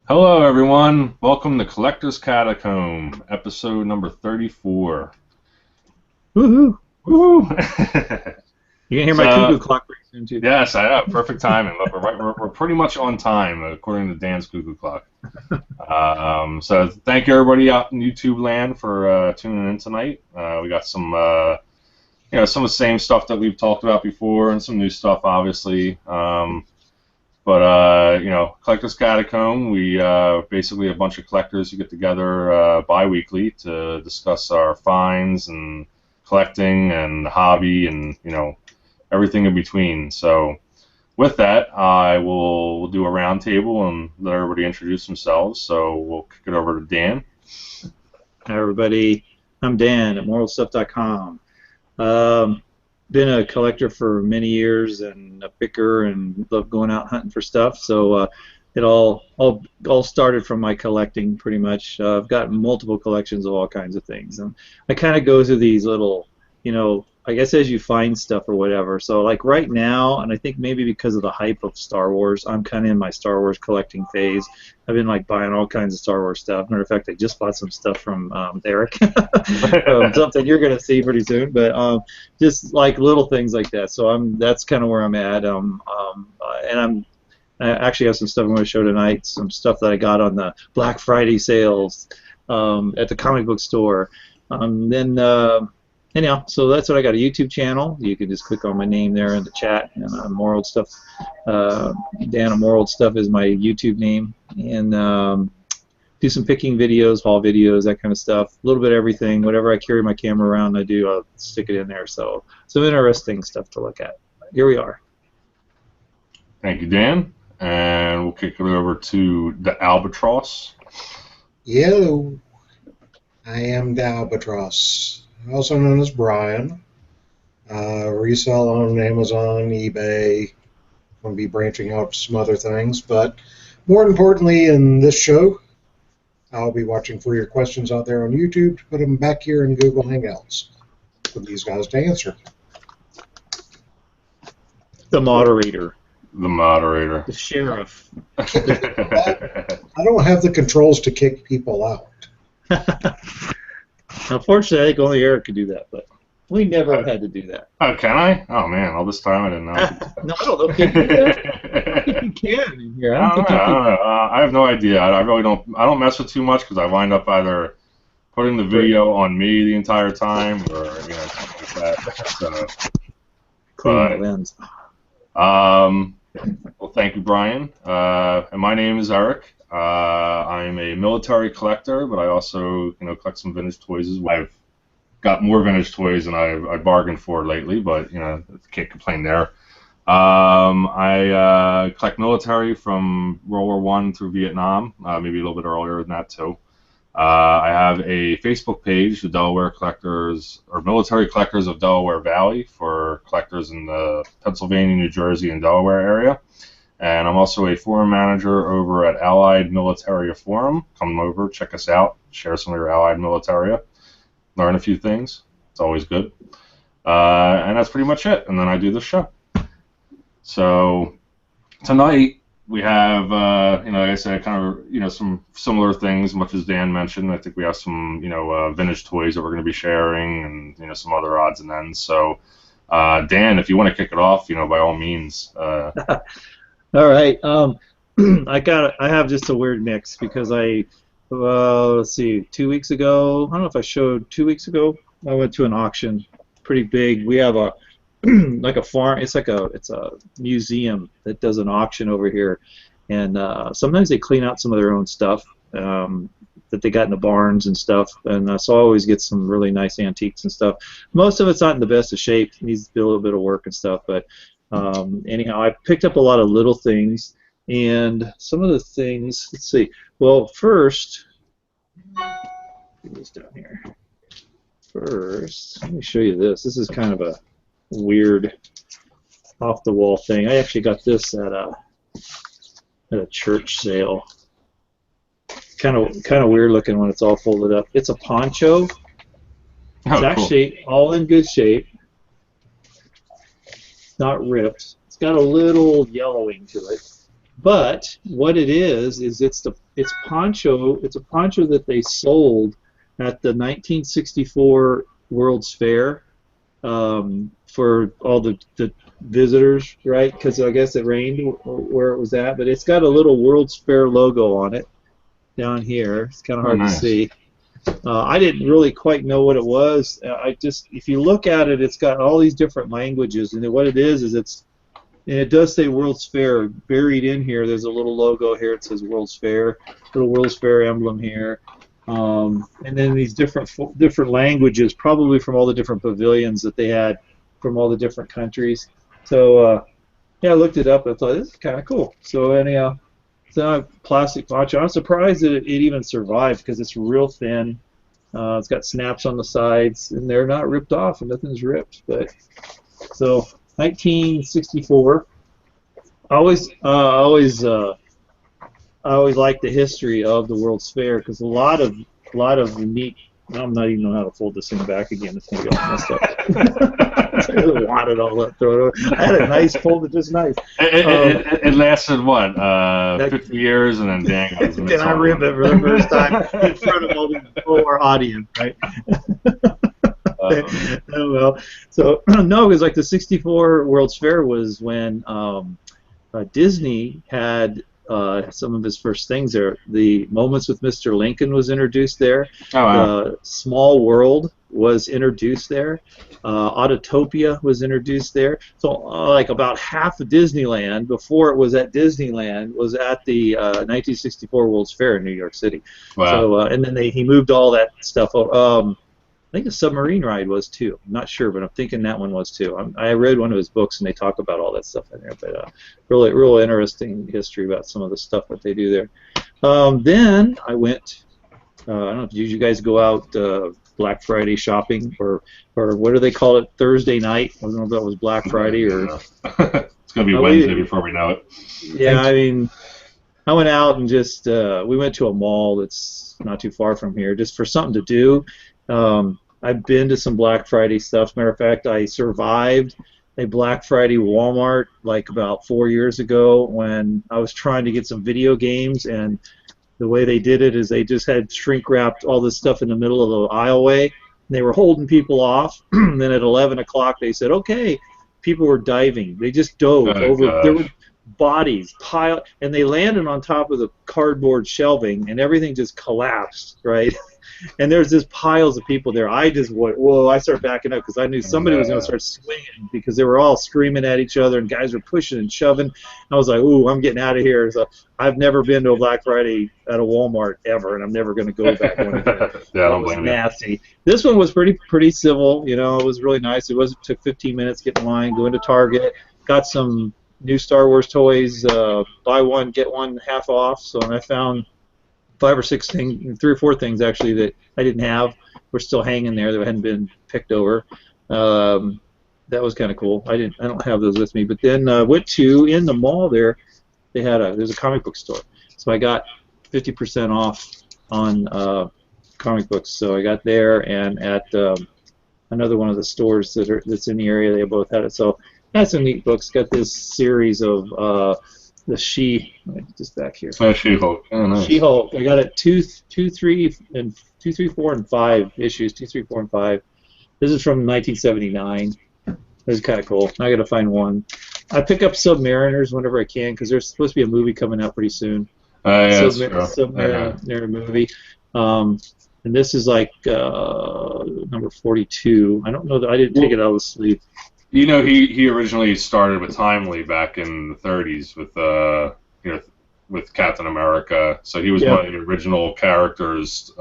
Hello, everyone. Welcome to Collector's Catacomb, episode number 34. Woohoo! Woo! You can hear my so, cuckoo clock pretty soon too. yes, I know. Perfect timing. Look, we're pretty much on time, according to Dan's cuckoo clock. So, thank you, everybody out in YouTube land for tuning in tonight. We got some, some of the same stuff that we've talked about before and some new stuff, obviously. Collector's Catacomb, we basically a bunch of collectors who get together bi-weekly to discuss our finds and collecting and hobby and, everything in between. So with that, I will we'll do a round table and let everybody introduce themselves. So we'll kick it over to Dan. Hi everybody, I'm Dan at moralstuff.com. Been a collector for many years and a picker and love going out hunting for stuff. So it all started from my collecting pretty much. I've got multiple collections of all kinds of things, and I kind of go through these little, I guess as you find stuff or whatever. So like right now, and I think maybe because of the hype of Star Wars, I'm kind of in my Star Wars collecting phase. I've been like buying all kinds of Star Wars stuff. Matter of fact, I just bought some stuff from Erik, something you're gonna see pretty soon. But just like little things like that. So that's kind of where I'm at. And I actually have some stuff I'm going to show tonight. Some stuff that I got on the Black Friday sales at the comic book store. Anyhow, so that's what I got, a YouTube channel. You can just click on my name there in the chat, and Moral Stuff. Dan of Moral Stuff is my YouTube name, and do some picking videos, haul videos, that kind of stuff. A little bit of everything. Whatever I carry my camera around, I'll stick it in there. So some interesting stuff to look at. Here we are. Thank you, Dan. And we'll kick it over to the Albatross. Yo, I am the Albatross, also known as Brian. Resell on Amazon, eBay. I'm going to be branching out to some other things, but more importantly, in this show, I'll be watching for your questions out there on YouTube to put them back here in Google Hangouts for these guys to answer. The moderator. The moderator. The sheriff. I don't have the controls to kick people out. Unfortunately, I think only Erik could do that, but we never had to do that. Oh, can I? Oh, man, all this time I didn't know. No, I don't know if you can do that. I think you can in here. I don't know. I have no idea. I really don't. I don't mess with too much because I wind up either putting the video on me the entire time or something like that. So, Clean the lens. Well, thank you, Brian. And my name is Erik. I'm a military collector, but I also, collect some vintage toys as well. I've got more vintage toys than I bargained for lately, but can't complain there. I collect military from World War I through Vietnam, maybe a little bit earlier than that too. I have a Facebook page, the Delaware Collectors or Military Collectors of Delaware Valley, for collectors in the Pennsylvania, New Jersey, and Delaware area. And I'm also a forum manager over at Allied Militaria Forum. Come over, check us out, share some of your Allied Militaria, learn a few things. It's always good. And that's pretty much it. And then I do the show. So tonight we have, like I said, kind of, some similar things, much as Dan mentioned. I think we have some, vintage toys that we're going to be sharing, and some other odds and ends. So, Dan, if you want to kick it off, by all means. All right. I have just a weird mix because let's see, 2 weeks ago. I don't know if I showed 2 weeks ago. I went to an auction, pretty big. We have a like a farm. It's a museum that does an auction over here, and sometimes they clean out some of their own stuff that they got in the barns and stuff, and so I always get some really nice antiques and stuff. Most of it's not in the best of shape. It needs to do a little bit of work and stuff, but anyhow, I picked up a lot of little things, and some of the things. Let's see. Well, first, get this down here. First, let me show you this. This is kind of a weird off-the-wall thing. I actually got this at a church sale. Kind of weird looking when it's all folded up. It's a poncho. It's actually all in good shape. It's not ripped. It's got a little yellowing to it. But what it is it's poncho. It's a poncho that they sold at the 1964 World's Fair for all the visitors, right? Because I guess it rained where it was at. But it's got a little World's Fair logo on it down here. It's kind of Oh, hard to nice. see. I didn't really quite know what it was. If you look at it, it's got all these different languages, and what it is and it does say World's Fair buried in here. There's a little logo here. It says World's Fair, little World's Fair emblem here, and then these different languages, probably from all the different pavilions that they had from all the different countries. So yeah, I looked it up. I thought this is kind of cool. So anyhow. It's not a plastic poncho. I'm surprised that it even survived because it's real thin. It's got snaps on the sides, and they're not ripped off, and nothing's ripped. But so 1964. I always like the history of the World's Fair because a lot of neat. I'm not even know how to fold this thing back again. This thing got messed up. I wad it all up, throw it over. I had a nice folded, just nice. It lasted what, 50 years, and then dang, Then I rip it for the first time in front of all our audience, right? Oh well. So no, it was like the '64 World's Fair was when Disney had some of his first things there. The Moments with Mr. Lincoln was introduced there. Oh, wow. Small World was introduced there. Autotopia was introduced there. So like about half of Disneyland before it was at Disneyland was at the 1964 World's Fair in New York City. Wow. So and then he moved all that stuff. I think the submarine ride was too. I'm not sure, but I'm thinking that one was too. I read one of his books and they talk about all that stuff in there. But real interesting history about some of the stuff that they do there. Then I went. I don't know. Did you guys go out Black Friday shopping or what do they call it? Thursday night? I don't know if that was Black Friday or. It's gonna be Wednesday before we know it. Yeah, I mean, I went out and just we went to a mall that's not too far from here just for something to do. I've been to some Black Friday stuff. Matter of fact, I survived a Black Friday Walmart like about 4 years ago when I was trying to get some video games, and the way they did it is they just had shrink wrapped all this stuff in the middle of the aisleway. And they were holding people off. And then at 11 o'clock they said, okay, people were diving. They just dove over. Gosh. There were bodies piled, and they landed on top of the cardboard shelving, and everything just collapsed, right? And there's just piles of people there. I just went, whoa, I started backing up because I knew somebody was going to start swinging because they were all screaming at each other and guys were pushing and shoving. I was like, ooh, I'm getting out of here. So I've never been to a Black Friday at a Walmart ever, and I'm never going to go back one again. Yeah, I don't It was blame you. nasty. This one was pretty civil. You know, it was really nice. It took 15 minutes, get in line, go into Target, got some new Star Wars toys, buy one, get one half off. So I found 5 or 6 things, 3 or 4 things actually that I didn't have were still hanging there that hadn't been picked over. That was kind of cool. I don't have those with me. But then went to in the mall there. There's a comic book store, so I got 50% off on comic books. So I got there, and at another one of the stores that's in the area, they both had it. So I had some neat books. Got this series of the just back here. She-Hulk. Oh, nice. She-Hulk. I got it 2, 3, 4, and 5 issues. 2, 3, 4, and 5. This is from 1979. This is kind of cool. I got to find one. I pick up Submariners whenever I can because there's supposed to be a movie coming out pretty soon. Yeah, that's true. Submariner movie. And this is like number 42. I don't know that I didn't take it out of the sleeve. You know, he originally started with Timely back in the 30s with Captain America. So he was one of the original characters.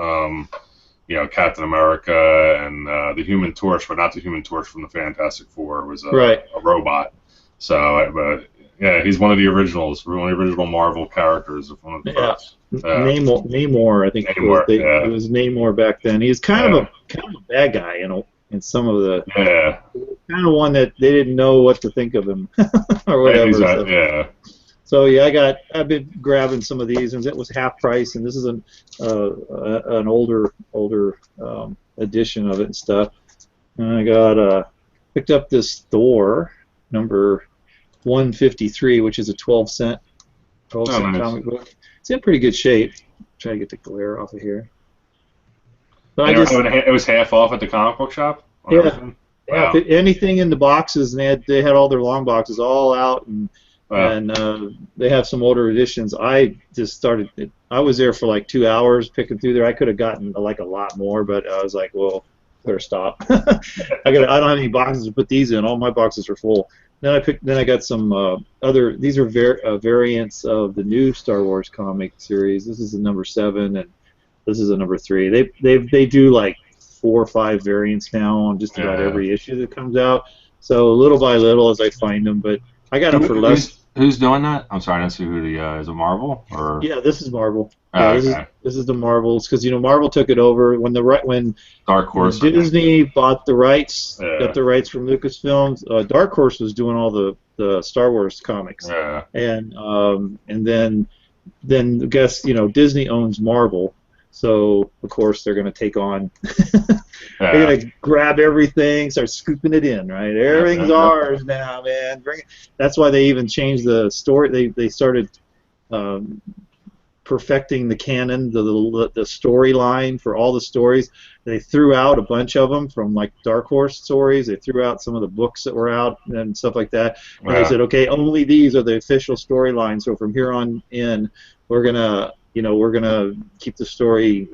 Captain America and the Human Torch, but not the Human Torch from the Fantastic Four. Was a robot. So, but yeah, he's one of the originals. One of the original Marvel characters. One of the first. Namor, I think it was Namor back then. He's kind of a bad guy, in some of the kind of one that they didn't know what to think of him or whatever. So I've been grabbing some of these, and it was half price, and this is an older edition of it and stuff. And I picked up this Thor number 153, which is a 12-cent Oh, Olsen nice. comic book. It's in pretty good shape. Try to get the glare off of here. But I And just, it was half off at the comic book shop on yeah, everything. yeah. Wow. Anything in the boxes, and they had all their long boxes all out, and Wow. and they have some older editions. I just started. I was there for like 2 hours picking through there. I could have gotten like a lot more, but I was like, well, better stop. I don't have any boxes to put these in. All my boxes are full. Then I got some other. These are variants of the new Star Wars comic series. This is a number 7, and this is a number 3. They do like 4 or 5 variants now on just about Yeah. every issue that comes out. So little by little as I find them, but I got them for less. Who's doing that? I'm sorry, I didn't see who the is it Marvel or Yeah, this is Marvel. oh, Yeah, okay. this is the Marvels because Marvel took it over Dark when Horse. Disney bought the rights, got Yeah. the rights from Lucasfilms. Dark Horse was doing all the Star Wars comics, Yeah. and then I guess Disney owns Marvel, so of course they're going to take on. They're Yeah. going to grab everything, start scooping it in, right? Everything's ours now, man. That's why they even changed the story. They started um, perfecting the canon, the storyline for all the stories. They threw out a bunch of them from like Dark Horse stories. They threw out some of the books that were out and stuff like that. And they Yeah. said, okay, only these are the official storylines. So from here on in, we're gonna keep the story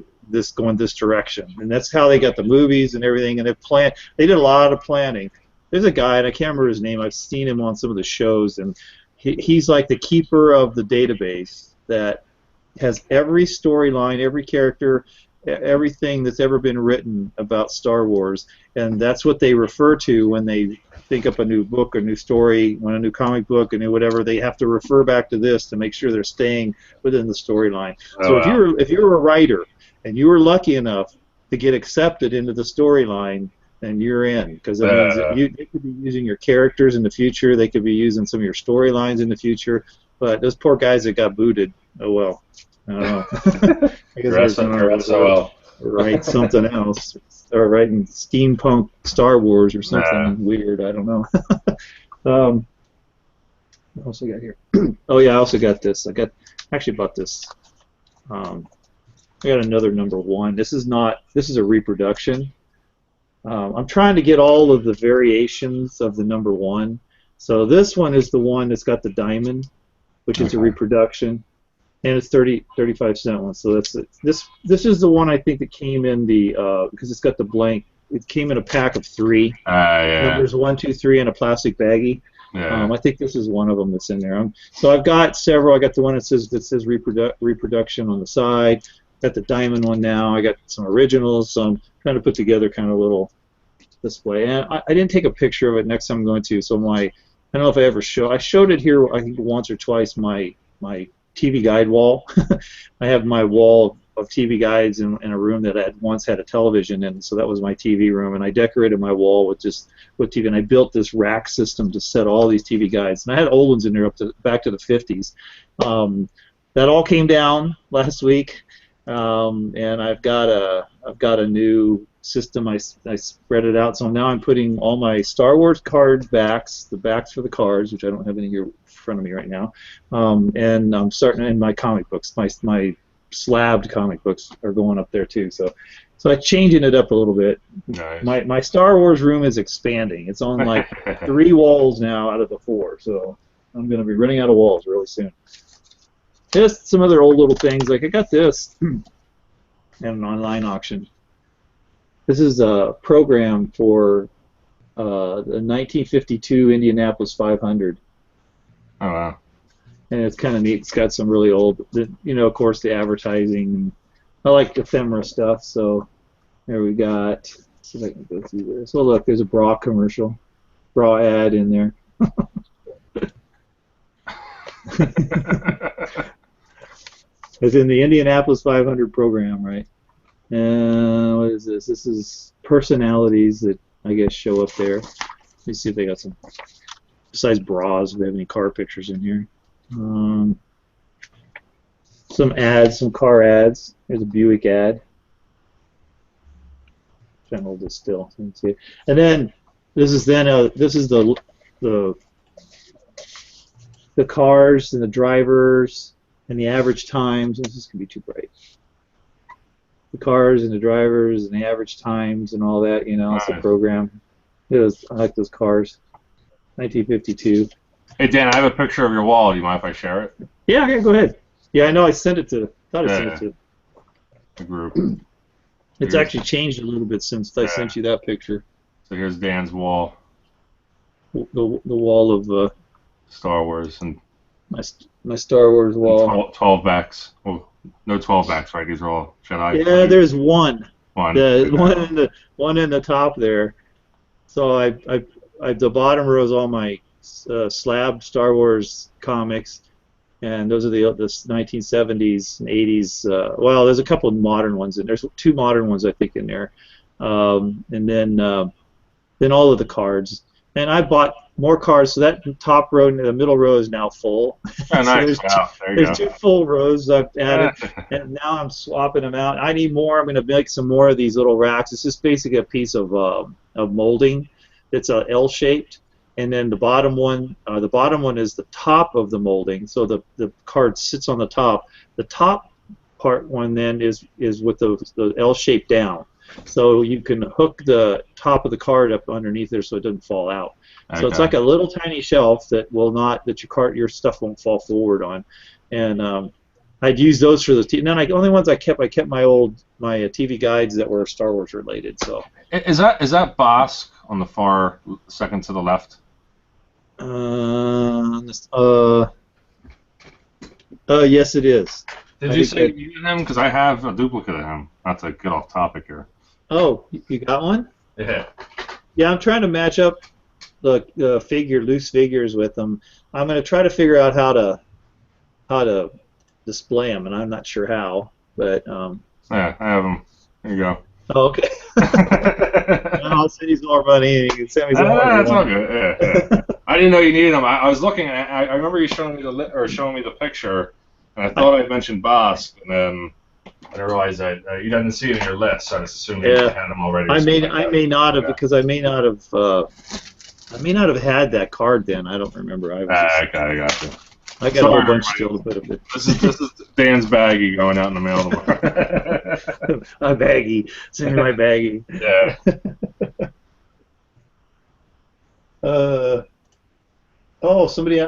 going this direction. And that's how they got the movies and everything. And they did a lot of planning. There's a guy, and I can't remember his name. I've seen him on some of the shows, and he's like the keeper of the database that has every storyline, every character, everything that's ever been written about Star Wars, and that's what they refer to when they think up a new book, a new story, when a new comic book, a new whatever. They have to refer back to this to make sure they're staying within the storyline. Oh, So wow. if you're a writer and you were lucky enough to get accepted into the storyline, then you're in, because that means that they could be using your characters in the future. They could be using some of your storylines in the future. But those poor guys that got booted, oh well. I don't know. I guess You're SOL. write something else, or writing steampunk Star Wars or something Nah. weird. I don't know. What else I got here? Oh yeah, I also got this. Actually bought this. I got another number 1. This is a reproduction. I'm trying to get all of the variations of the number 1. So this one is the one that's got the diamond, which is a reproduction. And it's 35-cent one. So this is the one I think that came in the because it's got the blank. It came in a pack of 3 Yeah. numbers, 1, 2, 3, in a plastic baggie. Yeah. I think this is one of them that's in there. So I've got several. I got the one that says reproduction on the side. Got the diamond one now. I got some originals. So I'm trying to put together kind of a little display. And I didn't take a picture of it. Next time I'm going to. So I don't know if I ever I showed it here. I think once or twice. My TV guide wall. I have my wall of TV guides in a room that had once had a television in, so that was my TV room, and I decorated my wall with TV, and I built this rack system to set all these TV guides, and I had old ones in there back to the 50s. That all came down last week, and I've got a new system. I spread it out, so now I'm putting all my Star Wars card backs, the backs for the cards, which I don't have any here in front of me right now, and I'm starting in my comic books. My slabbed comic books are going up there too. So I'm changing it up a little bit. Nice. My Star Wars room is expanding. It's on like 3 walls now out of the 4, so I'm going to be running out of walls really soon. Just some other old little things, like I got this at an online auction. This is a program for the 1952 Indianapolis 500. Oh, wow. And it's kind of neat. It's got some really old, of course, the advertising. I like ephemera stuff, so there we got. See if I can go through this. Oh, look, there's a bra commercial, bra ad in there. It's in the Indianapolis 500 program, right? What is this? This is personalities that I guess show up there. Let me see if they got some. Besides bras, if they have any car pictures in here. Some ads, some car ads. There's a Buick ad. Trying to hold this still. So you can see it. And then this is the the cars and the drivers and the average times. This is gonna be too bright. The cars and the drivers and the average times and all that. You know, it's a program. I like those cars. 1952. Hey Dan, I have a picture of your wall. Do you mind if I share it? Yeah, okay, go ahead. Yeah, I know. I sent it to. Thought I sent it to the group. It's actually changed a little bit since I sent you that picture. So here's Dan's wall. The wall of Star Wars and my Star Wars wall. 12 backs. Well, no 12 backs, right? These are all Jedi. Yeah, there's one. One. One in the top there. So I the bottom row is all my slab Star Wars comics, and those are the 1970s and 80s. Well, there's a couple of modern ones, and there's 2 modern ones I think in there, and then all of the cards. And I bought more cards, so that top row, the middle row is now full. Oh, nice. There's 2 full rows I've added, and now I'm swapping them out. I need more. I'm going to make some more of these little racks. It's just basically a piece of molding. It's a L-shaped, and then the bottom one is the top of the molding. So the card sits on the top. The top part one then is with the L shape down. So you can hook the top of the card up underneath there so it doesn't fall out. Okay. So it's like a little tiny shelf that your stuff won't fall forward on. And I'd use those for the TV. And then the only ones I kept my TV guides that were Star Wars related. So is that Bosk on the far second to the left? Yes, it is. Did you say you needed him? Because I have a duplicate of him. Not to get off topic here. Oh, you got one? Yeah. Yeah, I'm trying to match up the loose figures with them. I'm going to try to figure out how to display them, and I'm not sure how. But yeah, I have them. There you go. Oh, okay. I'll send you some more money, and you can send me some more. That's all good. Yeah. I didn't know you needed them. I was looking. I remember you showing me the picture, and I thought I mentioned Bosk, and then I realized that you didn't see it in your list. So I just assumed you had them already. I may not have because I may not have had that card then. I don't remember. Okay, I got you. I got a whole bunch still, a bit of it. This is Dan's baggie going out in the mail tomorrow. A baggie. Send me my baggie. Yeah.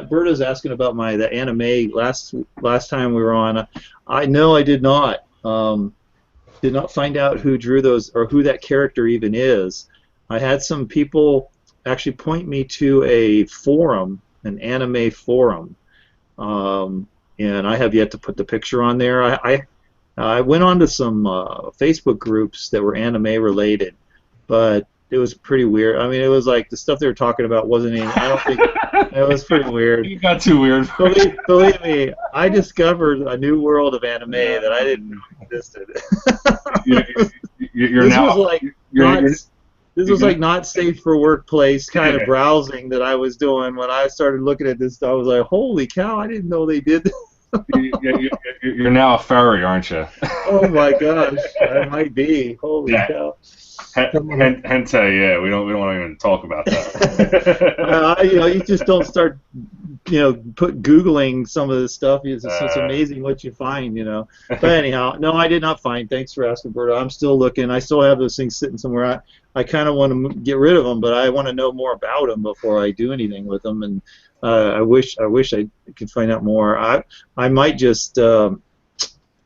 Berta's asking about the anime last time we were on. I did not. Did not find out who drew those or who that character even is. I had some people actually point me to a forum, an anime forum. And I have yet to put the picture on there. I went on to some Facebook groups that were anime related, but it was pretty weird. I mean, it was like the stuff they were talking about wasn't even. I don't think it was pretty weird. You got too weird. Believe me, I discovered a new world of anime that I didn't know existed. This was like not safe for workplace kind of browsing that I was doing when I started looking at this stuff. I was like, holy cow, I didn't know they did this. You're now a furry, aren't you? Oh my gosh, I might be. Holy cow. Hentai, yeah, we don't even talk about that. You just don't start, Googling some of this stuff. It's amazing what you find, But anyhow, no, I did not find. Thanks for asking, Berta. I'm still looking. I still have those things sitting somewhere. I kind of want to get rid of them, but I want to know more about them before I do anything with them. And I wish I could find out more. I might just, I don't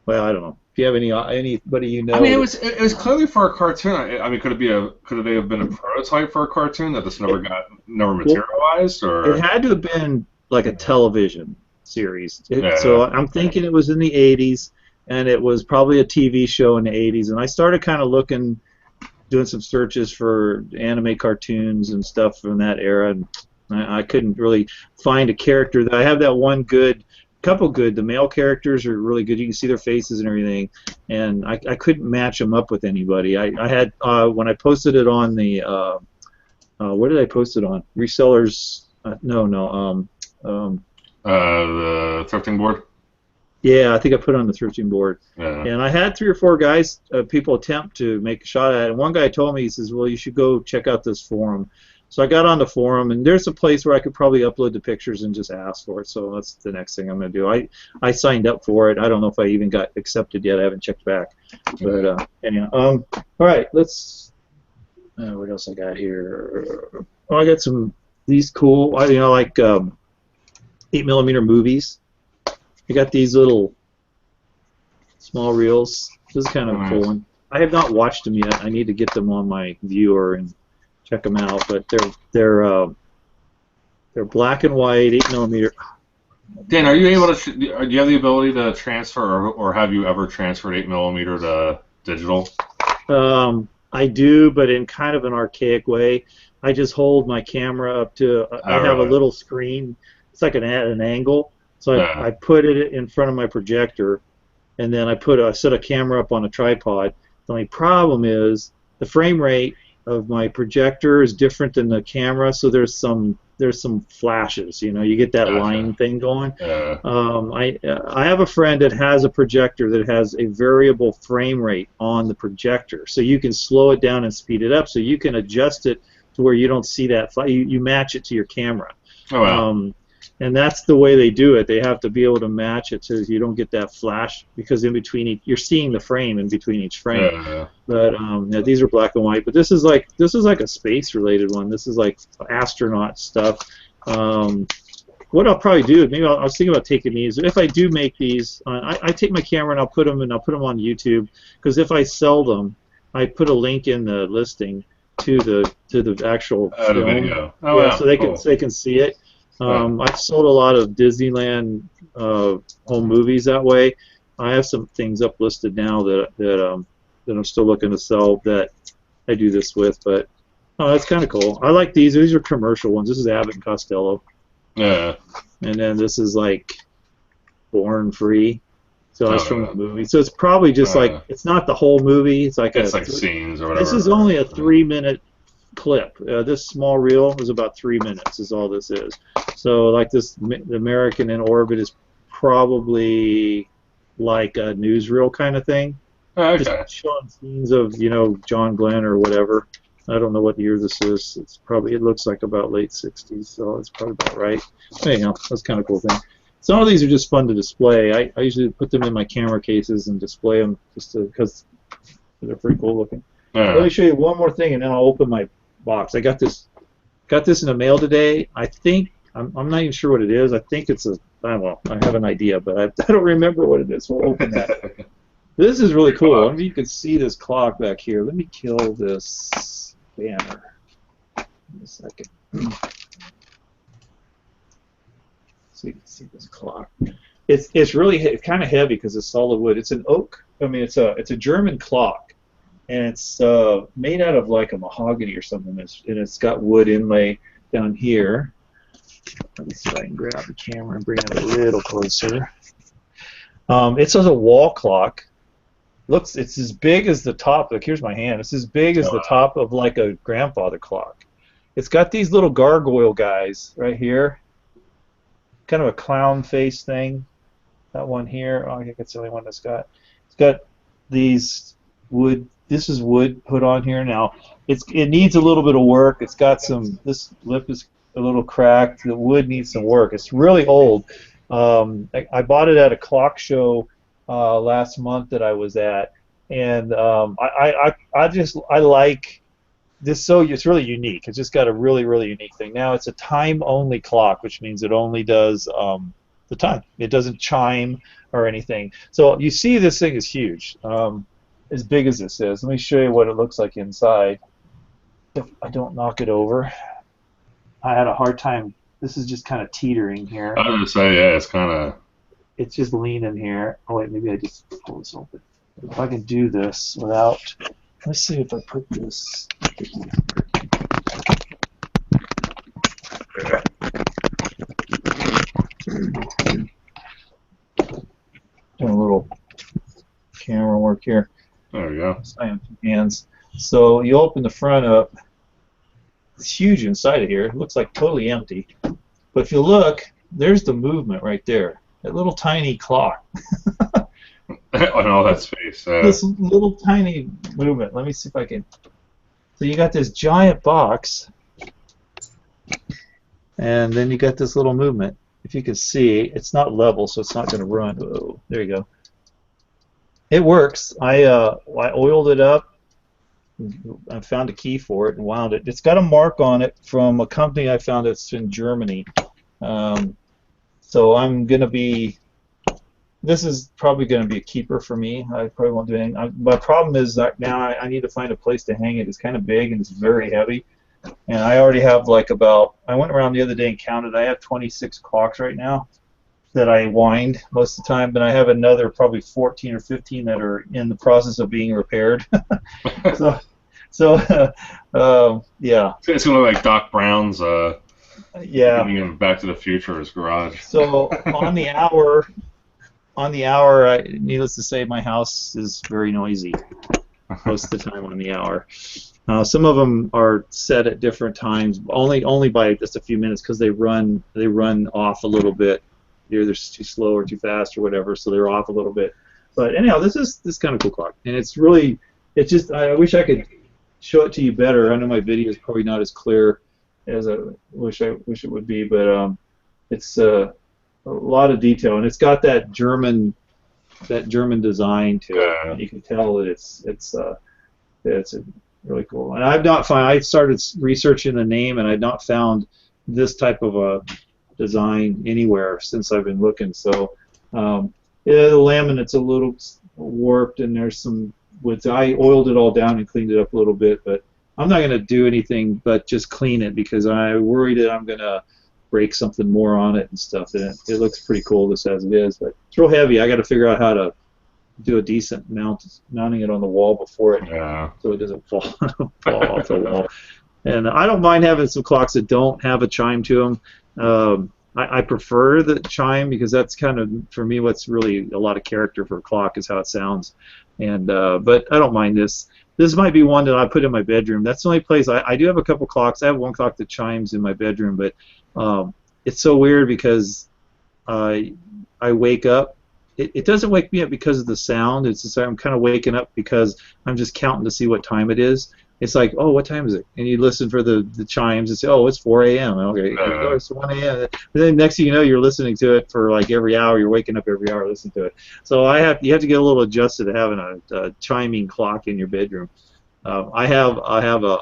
know. If you have anybody you know. I mean, it was clearly for a cartoon. I mean, could they have been a prototype for a cartoon that just never materialized, or it had to have been like a television series. So I'm thinking it was in the 80s, and it was probably a TV show in the 80s. And I started kind of doing some searches for anime cartoons and stuff from that era, and I couldn't really find a character. I have that one couple good. The male characters are really good. You can see their faces and everything, and I couldn't match them up with anybody. I had when I posted it on the what did I post it on? Resellers? The thrifting board. Yeah, I think I put it on the thrifting board. Yeah. And I had 3 or 4 guys, people attempt to make a shot at it. And one guy told me, he says, well, you should go check out this forum. So I got on the forum, and there's a place where I could probably upload the pictures and just ask for it. So that's the next thing I'm going to do. I signed up for it. I don't know if I even got accepted yet. I haven't checked back. But anyhow, all right. Let's. What else I got here? Oh, I got some these cool. Like 8mm movies. I got these little small reels. This is kind of a cool one. I have not watched them yet. I need to get them on my viewer and check them out. But they're black and white, 8mm. Dan, are you able to? Do you have the ability to transfer, or have you ever transferred 8mm to digital? I do, but in kind of an archaic way. I just hold my camera up to. I have a little screen. It's like an angle. So I put it in front of my projector, and then I set a camera up on a tripod. The only problem is the frame rate of my projector is different than the camera, so there's some flashes. You get that line thing going. I have a friend that has a projector that has a variable frame rate on the projector, so you can slow it down and speed it up, so you can adjust it to where you don't see that. You match it to your camera. Oh, wow. And that's the way they do it. They have to be able to match it so you don't get that flash, because in between you're seeing the frame in between each frame. But these are black and white. But this is like a space related one. This is like astronaut stuff. What I'll probably do, maybe I was thinking about taking these. If I do make these, I take my camera and I'll put them on YouTube, because if I sell them, I put a link in the listing to the actual film. Video. Oh, yeah, so they can see it. I've sold a lot of Disneyland home movies that way. I have some things up listed now that I'm still looking to sell that I do this with, but that's kind of cool. I like these. These are commercial ones. This is Abbott and Costello. Yeah. And then this is like Born Free. So that's from the movie. So it's probably just like, it's not the whole movie. It's like scenes or whatever. This is only a 3-minute clip. This small reel is about 3 minutes is all this is. So like this, the American in Orbit is probably like a newsreel kind of thing. Okay. Just showing scenes of, John Glenn or whatever. I don't know what year this is. It looks like about late 60s, so it's probably about right. Anyhow, that's kind of a cool thing. Some of these are just fun to display. I usually put them in my camera cases and display them just because they're pretty cool looking. Let me show you one more thing, and then I'll open my box. I got this in the mail today. I think I'm not even sure what it is. I think it's I have an idea, but I don't remember what it is. We'll open that. This is really cool. I don't know if you can see this clock back here. Let me kill this banner. In a second. So you can see this clock. It's really kind of heavy because it's solid wood. It's an oak. It's a German clock, and it's made out of like a mahogany or something. And it's got wood inlay down here. Let me see if I can grab the camera and bring it a little closer. It's a wall clock. It's as big as the top. Like, here's my hand. It's as big as the top of like a grandfather clock. It's got these little gargoyle guys right here. Kind of a clown face thing. That one here. Oh, I think it's the only one that's got. It's got these wood. This is wood put on here now. It needs a little bit of work. It's got some. This lip is a little cracked. The wood needs some work. It's really old. I bought it at a clock show last month that I was at, and I like this. So it's really unique. It's just got a really, really unique thing. Now it's a time-only clock, which means it only does the time. It doesn't chime or anything. So you see this thing is huge, as big as this is. Let me show you what it looks like inside. If I don't knock it over. I had a hard time. This is just kind of teetering here. I was going to say, yeah, it's kind of... It's just leaning here. Oh, wait, maybe I just pull this open. If I can do this without... Let's see if I put this... Doing a little camera work here. There we go. I have 2 hands. So you open the front up. It's huge inside of here. It looks like totally empty. But if you look, there's the movement right there. That little tiny clock. On all that space. This little tiny movement. Let me see if I can. So you got this giant box, and then you got this little movement. If you can see, it's not level, so it's not going to run. Oh, there you go. It works. I oiled it up. I found a key for it and wound it. It's got a mark on it from a company I found that's in Germany. So I'm going to be, this is probably going to be a keeper for me. I probably won't do anything. My problem is that now I need to find a place to hang it. It's kind of big and it's very heavy. And I already have like about, I went around the other day and counted, I have 26 clocks right now that I wind most of the time, but I have another probably 14 or 15 that are in the process of being repaired. Yeah. It's gonna look like Doc Brown's Yeah. Back to the Future, his garage. So on the hour, needless to say, my house is very noisy most of the time on the hour. Some of them are set at different times, only by just a few minutes because they run off a little bit. Either they're too slow or too fast or whatever, so they're off a little bit. But anyhow, this kind of cool clock, and it's just I wish I could show it to you better. I know my video is probably not as clear as I wish it would be, but it's a lot of detail, and it's got that German design to it. Yeah. You can tell that it's really cool. And I started researching the name, and I've not found this type of a design anywhere since I've been looking. So the laminate's a little warped, and there's some I oiled it all down and cleaned it up a little bit, but I'm not going to do anything but just clean it because I worry that I'm going to break something more on it and stuff. And it looks pretty cool just as it is, but it's real heavy. I got to figure out how to do a decent mounting it on the wall before it, so it doesn't fall off the wall. And I don't mind having some clocks that don't have a chime to them. I prefer the chime because that's kind of, for me, what's really a lot of character for a clock is how it sounds. And but I don't mind this. This might be one that I put in my bedroom. That's the only place. I do have a couple clocks. I have one clock that chimes in my bedroom, but it's so weird because I wake up. It doesn't wake me up because of the sound. It's just I'm kind of waking up because I'm just counting to see what time it is. It's like, oh, what time is it? And you listen for the chimes and say, oh, it's 4 a.m. Okay, oh, it's 1 a.m. And then next thing you know, you're listening to it for like every hour. You're waking up every hour listening to it. So you have to get a little adjusted to having a chiming clock in your bedroom. I have a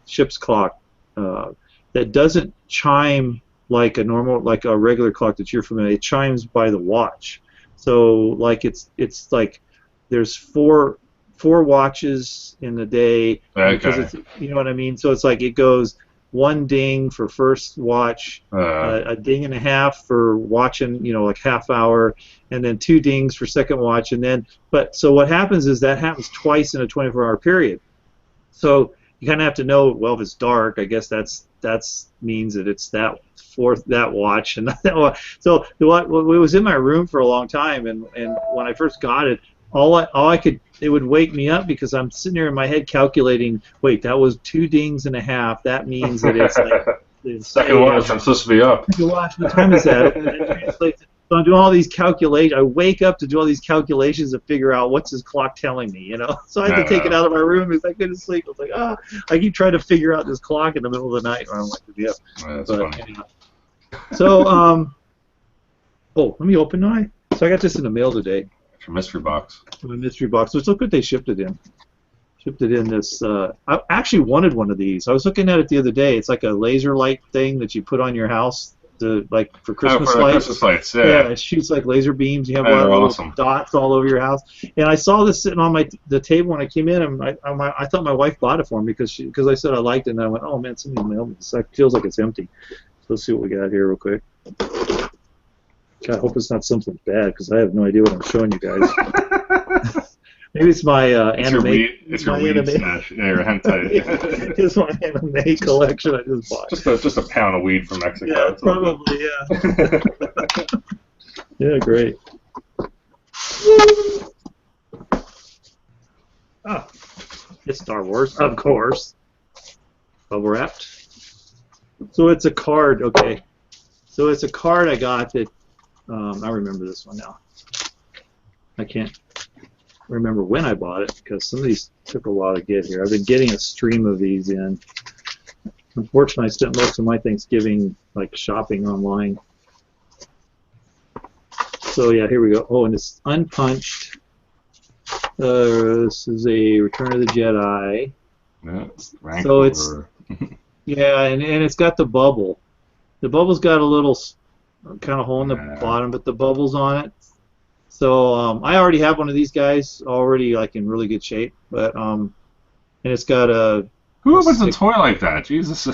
ship's clock that doesn't chime like a regular clock that you're familiar. It chimes by the watch. So like it's like there's four watches in the day because it's, you know what I mean. So it's like it goes one ding for first watch, a ding and a half for watching, like half hour, and then 2 dings for second watch, and then so what happens is that happens twice in a 24-hour period. So you kind of have to know, well, if it's dark, I guess that's means that it's that watch and not that watch. So it was in my room for a long time, and when I first got it, it would wake me up because I'm sitting there in my head calculating, wait, that was 2 dings and a half. That means that it's like second watch. I'm supposed to be up. Second watch. What time is that? And it translates. So I'm doing all these calculations. I wake up to do all these calculations to figure out what's this clock telling me, So I had to take it out of my room because I couldn't sleep. I was like, I keep trying to figure out this clock in the middle of the night when I'm like to be up. That's funny. Anyhow. So let me open mine. So I got this in the mail today. Your mystery box. My mystery box. Let's look what they shipped it in. This. I actually wanted one of these. I was looking at it the other day. It's like a laser light thing that you put on your house, like for Christmas lights. Christmas lights, yeah. Yeah, it shoots like laser beams. You have a lot of little dots all over your house. And I saw this sitting on the table when I came in, and I thought my wife bought it for me because I said I liked it, and I went, oh man, somebody mailed me this. It feels like it's empty. So let's see what we got here real quick. God, I hope it's not something bad because I have no idea what I'm showing you guys. Maybe it's my anime. It's your weed stash. Yeah, your hentai. It's my anime collection I just bought. Just a pound of weed from Mexico. Yeah, probably, yeah. Yeah, great. Oh, it's Star Wars, of course. Bubble wrapped. So it's a card, okay. So it's a card I got that. I remember this one now. I can't remember when I bought it because some of these took a while to get here. I've been getting a stream of these in. Unfortunately, I spent most of my Thanksgiving like shopping online. So yeah, here we go. Oh, and it's unpunched. This is a Return of the Jedi. Yeah, So it's yeah, and it's got the bubble. The bubble's got a little kind of hole in the bottom, but the bubble's on it. So I already have one of these guys already, like in really good shape. But and it's got a. Who opens a toy like that? Jesus.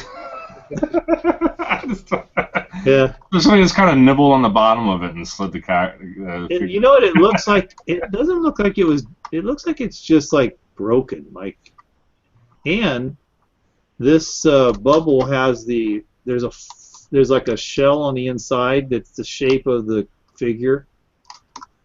Yeah. Somebody just kind of nibbled on the bottom of it and slid the cat. You know what it looks like? It doesn't look like it was. It looks like it's just like broken, like. And this bubble has there's like a shell on the inside that's the shape of the figure.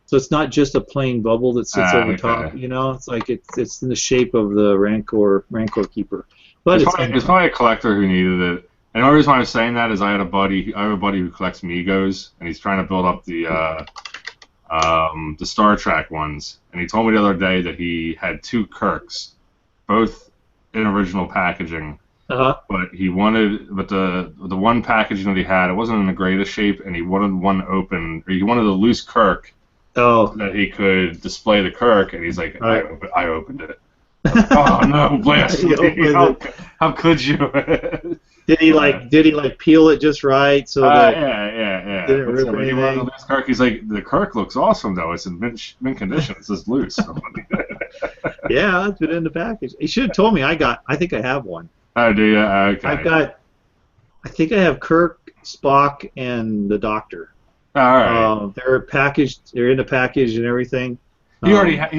So it's not just a plain bubble that sits over top. You know, it's like it's in the shape of the Rancor Keeper. But it's probably a collector who needed it. And the only reason why I was saying that is I have a buddy who collects Migos, and he's trying to build up the Star Trek ones. And he told me the other day that he had 2 Kirks, both in original packaging. Uh-huh. But the one packaging that he had, it wasn't in the greatest shape, and he wanted one open, or he wanted a loose Kirk. Oh. That he could display the Kirk, and he's like, I opened it. Oh no, blasphemy! How could you? Did he peel it just right so that yeah. didn't rip anything? Kirk, he's like, the Kirk looks awesome though. It's in mint condition. It's just loose. Yeah, it's been in the package. He should have told me. I think I have one. Oh, do you? Okay. I think I have Kirk, Spock, and the Doctor. All right. They're packaged. They're in the package and everything. He already had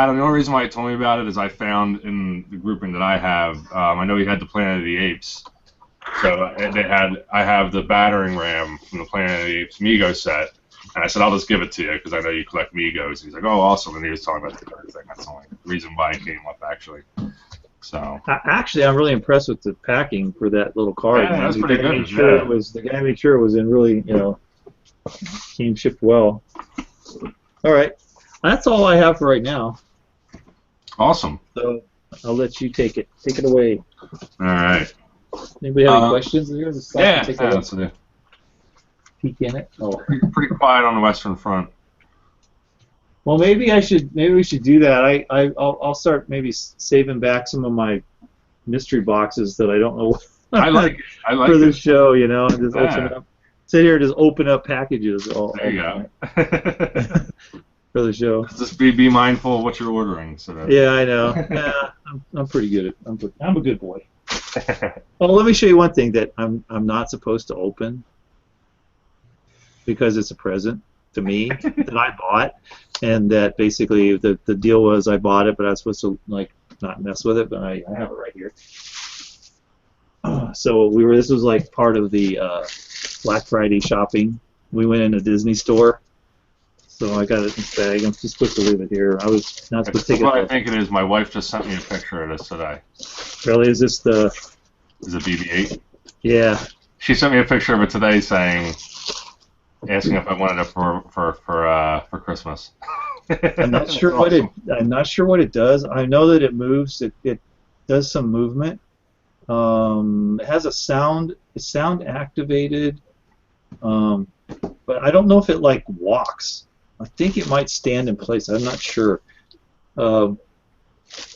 them. The only reason why he told me about it is I found in the grouping that I have. I know he had the Planet of the Apes. So I have the battering ram from the Planet of the Apes Mego set, and I said I'll just give it to you because I know you collect Megos. He's like, oh, awesome, and he was talking about the Kirk thing. That's the only reason why it came up actually. So actually, I'm really impressed with the packing for that little card. Yeah, that's pretty good. The guy made sure it was in really, came shipped well. All right, that's all I have for right now. Awesome. So I'll let you take it. Take it away. All right. Anybody have any questions? There's a that's it. Peek in it. Oh. Pretty quiet on the Western Front. Well, maybe we should do that. I'll start maybe saving back some of my mystery boxes that I don't know. I like it for this show, and just open up. Sit here and just open up packages. There you go. For the show. Just be mindful of what you're ordering. So that... Yeah, I know. Yeah, I'm pretty good at. I'm a good boy. Well, let me show you one thing that I'm not supposed to open because it's a present to me that I bought, and that basically the deal was I bought it, but I was supposed to not mess with it, but I have it right here. So this was like part of the Black Friday shopping. We went in a Disney store. So I got it in the bag. I'm just supposed to leave it here. I was not supposed to take it. What I think it is, my wife just sent me a picture of this today. Really? Is this the... Is it BB-8? Yeah. She sent me a picture of it today asking if I wanted it for Christmas. I'm not sure what it does. I know that it moves. It does some movement. It has a sound. It's sound activated. But I don't know if it walks. I think it might stand in place. I'm not sure. Oh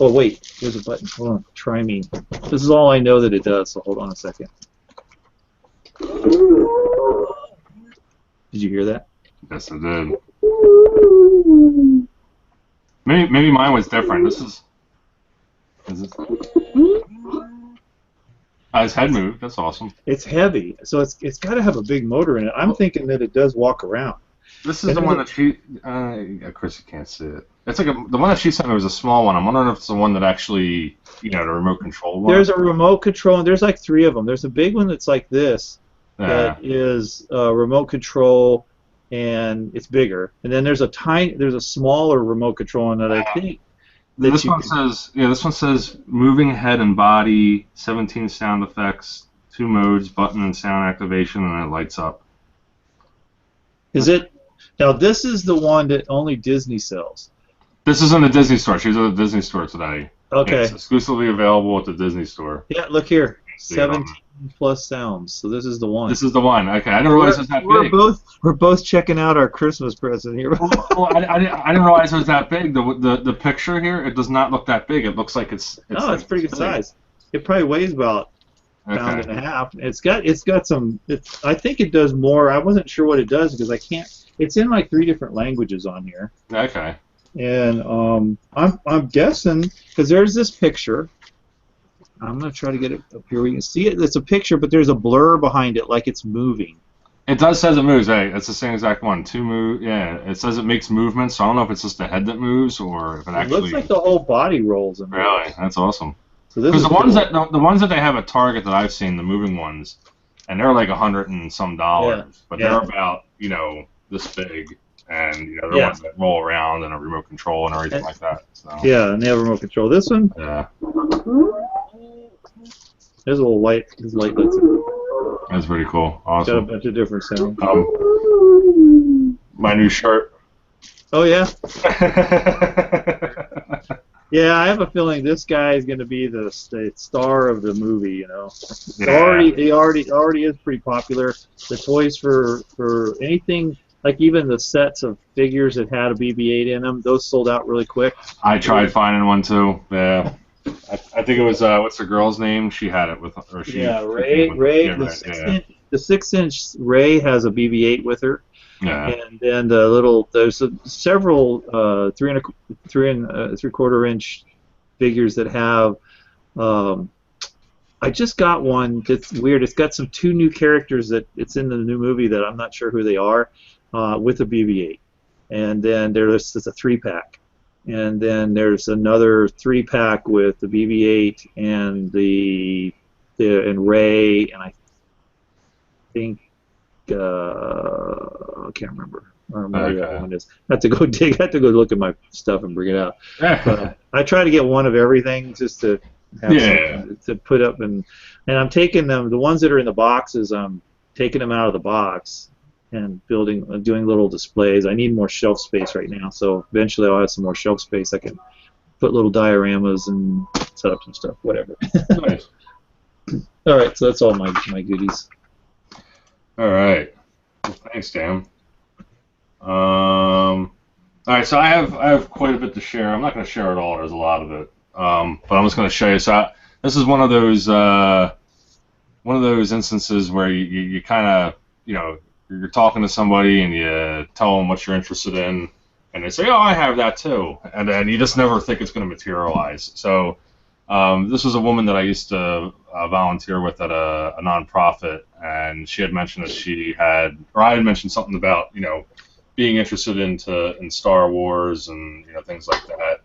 wait, there's a button. Hold on, try me. This is all I know that it does. So hold on a second. Did you hear that? Yes, I did. Maybe mine was different. Is this? His head moved. That's awesome. It's heavy, so it's got to have a big motor in it. I'm thinking that it does walk around. This is the one that she. Of course, you can't see it. It's like the one that she sent me was a small one. I'm wondering if it's the one that actually, the remote control one. There's a remote control, and there's like 3 of them. There's a big one that's like this, that is remote control, and it's bigger. And then there's a smaller remote control one that I think. This one says moving head and body, 17 sound effects, 2 modes, button and sound activation, and it lights up. Is it? Now this is the one that only Disney sells. This is in the Disney store. She was at the Disney store today. Okay. It's exclusively available at the Disney store. Yeah, look here. See it on 17 plus sounds. So this is the one. This is the one. Okay, I didn't realize it was that big. We're both checking out our Christmas present here. Well, I didn't realize it was that big. The picture here, it does not look that big. It looks like it's it's pretty good size. It probably weighs about a pound and a half. It's got some. I think it does more. I wasn't sure what it does because I can't. It's in like 3 different languages on here. Okay. And I'm guessing because there's this picture. I'm gonna try to get it up here. We can see it. It's a picture, but there's a blur behind it, like it's moving. It does says it moves. Hey, it's the same exact one. Yeah, it says it makes movements. So I don't know if it's just the head that moves or if it actually. It looks like the whole body rolls. In there. Really, that's awesome. So this because is the ones that they have at Target that I've seen, the moving ones, and they're like $100 and some, but they're about this big, and they're ones that roll around and a remote control and everything like that. So. Yeah, and they have a remote control. This one. Yeah. There's a little light. There's light lights. That's pretty cool. Awesome. Got a bunch of different sounds. My new shirt. Oh yeah. Yeah, I have a feeling this guy is going to be the star of the movie. Yeah. He already is pretty popular. The toys for anything, like even the sets of figures that had a BB-8 in them, those sold out really quick. I tried finding one too. Yeah. I think it was what's the girl's name? She had it with her. Ray. The 6-inch Ray has a BB-8 with her. Yeah. And then there's several 3 3/4 inch figures that have. I just got one that's weird. It's got 2 new characters that it's in the new movie that I'm not sure who they are, with a BB-8. And then there's a 3-pack. And then there's another 3-pack with the BB-8 and and Ray, and I think I can't remember. I don't remember what that one is. I have to go look at my stuff and bring it out. But I try to get one of everything just to have something to put up, and I'm taking them. The ones that are in the boxes, I'm taking them out of the box and doing little displays. I need more shelf space right now, so eventually I'll have some more shelf space. I can put little dioramas and set up some stuff, whatever. Nice. All right, so that's all my goodies. All right. Well, thanks, Dan. All right, so I have quite a bit to share. I'm not going to share it all. There's a lot of it, but I'm just going to show you. So this is one of those instances where you kind of you're talking to somebody and you tell them what you're interested in, and they say, "Oh, I have that too," and then you just never think it's going to materialize. So this was a woman that I used to volunteer with at a nonprofit, and she had mentioned that I had mentioned something about being interested in Star Wars and things like that,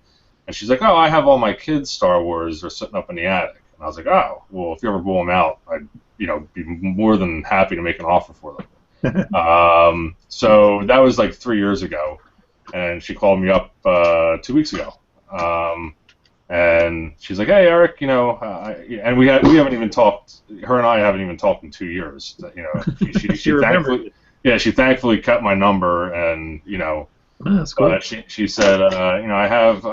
and she's like, "Oh, I have all my kids' Star Wars. They're sitting up in the attic," and I was like, "Oh, well, if you ever blow them out, I'd be more than happy to make an offer for them." So that was like 3 years ago, and she called me up 2 weeks ago, and she's like, "Hey, Erik, and we haven't even talked. Her and I haven't even talked in 2 years. She thankfully kept my number, and that's cool. But she said, I have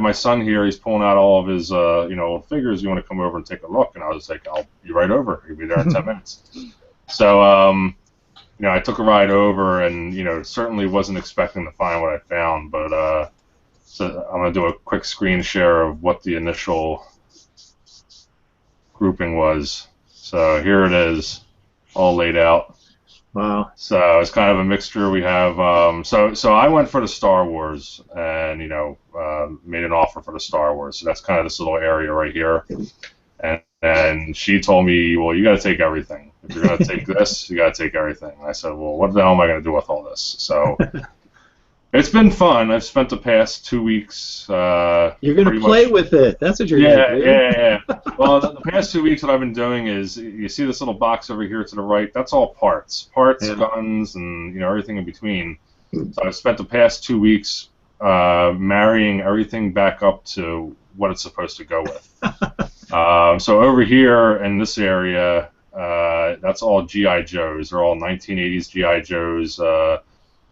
my son here. He's pulling out all of his old figures. You want to come over and take a look?" And I was like, "I'll be right over. He'll be there in 10 minutes." So I took a ride over, and certainly wasn't expecting to find what I found, but so I'm gonna do a quick screen share of what the initial grouping was. So here it is, all laid out. Wow. So it's kind of a mixture. We have so I went for the Star Wars, and made an offer for the Star Wars. So that's kind of this little area right here, and she told me, "Well, you got to take everything. If you're going to take this, you got to take everything." And I said, "Well, what the hell am I going to do with all this?" So it's been fun. I've spent the past 2 weeks. You're going to play with it. That's what you're going to do. Yeah. Well, the past 2 weeks, what I've been doing is, you see this little box over here to the right. That's all parts, guns, and everything in between. So I've spent the past 2 weeks marrying everything back up to what it's supposed to go with. So over here in this area, that's all G.I. Joes. They're all 1980s G.I. Joes.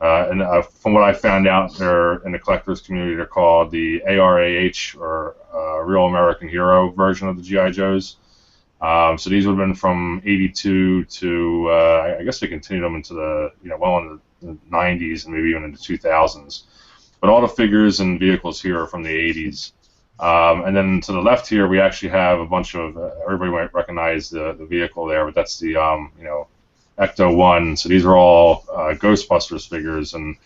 And from what I found out, they're in the collectors community. They're called the ARAH, or Real American Hero version of the G.I. Joes. So these would have been from 82 to I guess they continued them into the well into the 90s and maybe even into 2000s. But all the figures and vehicles here are from the 80s. And then to the left here, we actually have a bunch of everybody might recognize the vehicle there, but that's the Ecto 1. So these are all Ghostbusters figures, and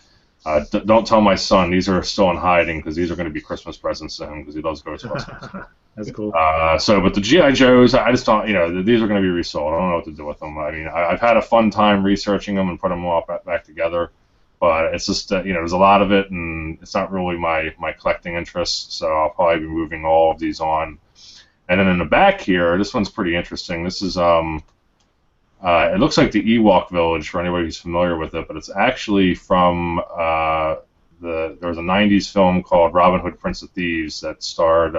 don't tell my son, these are still in hiding because these are going to be Christmas presents to him because he loves Ghostbusters. That's cool. But the G.I. Joes, I just don't, these are going to be resold. I don't know what to do with them. I mean, I've had a fun time researching them and putting them all back together, but it's just that, there's a lot of it, and it's not really my collecting interest, so I'll probably be moving all of these on. And then in the back here, this one's pretty interesting. This is, it looks like the Ewok Village for anybody who's familiar with it, but it's actually from there was a 90s film called Robin Hood, Prince of Thieves that starred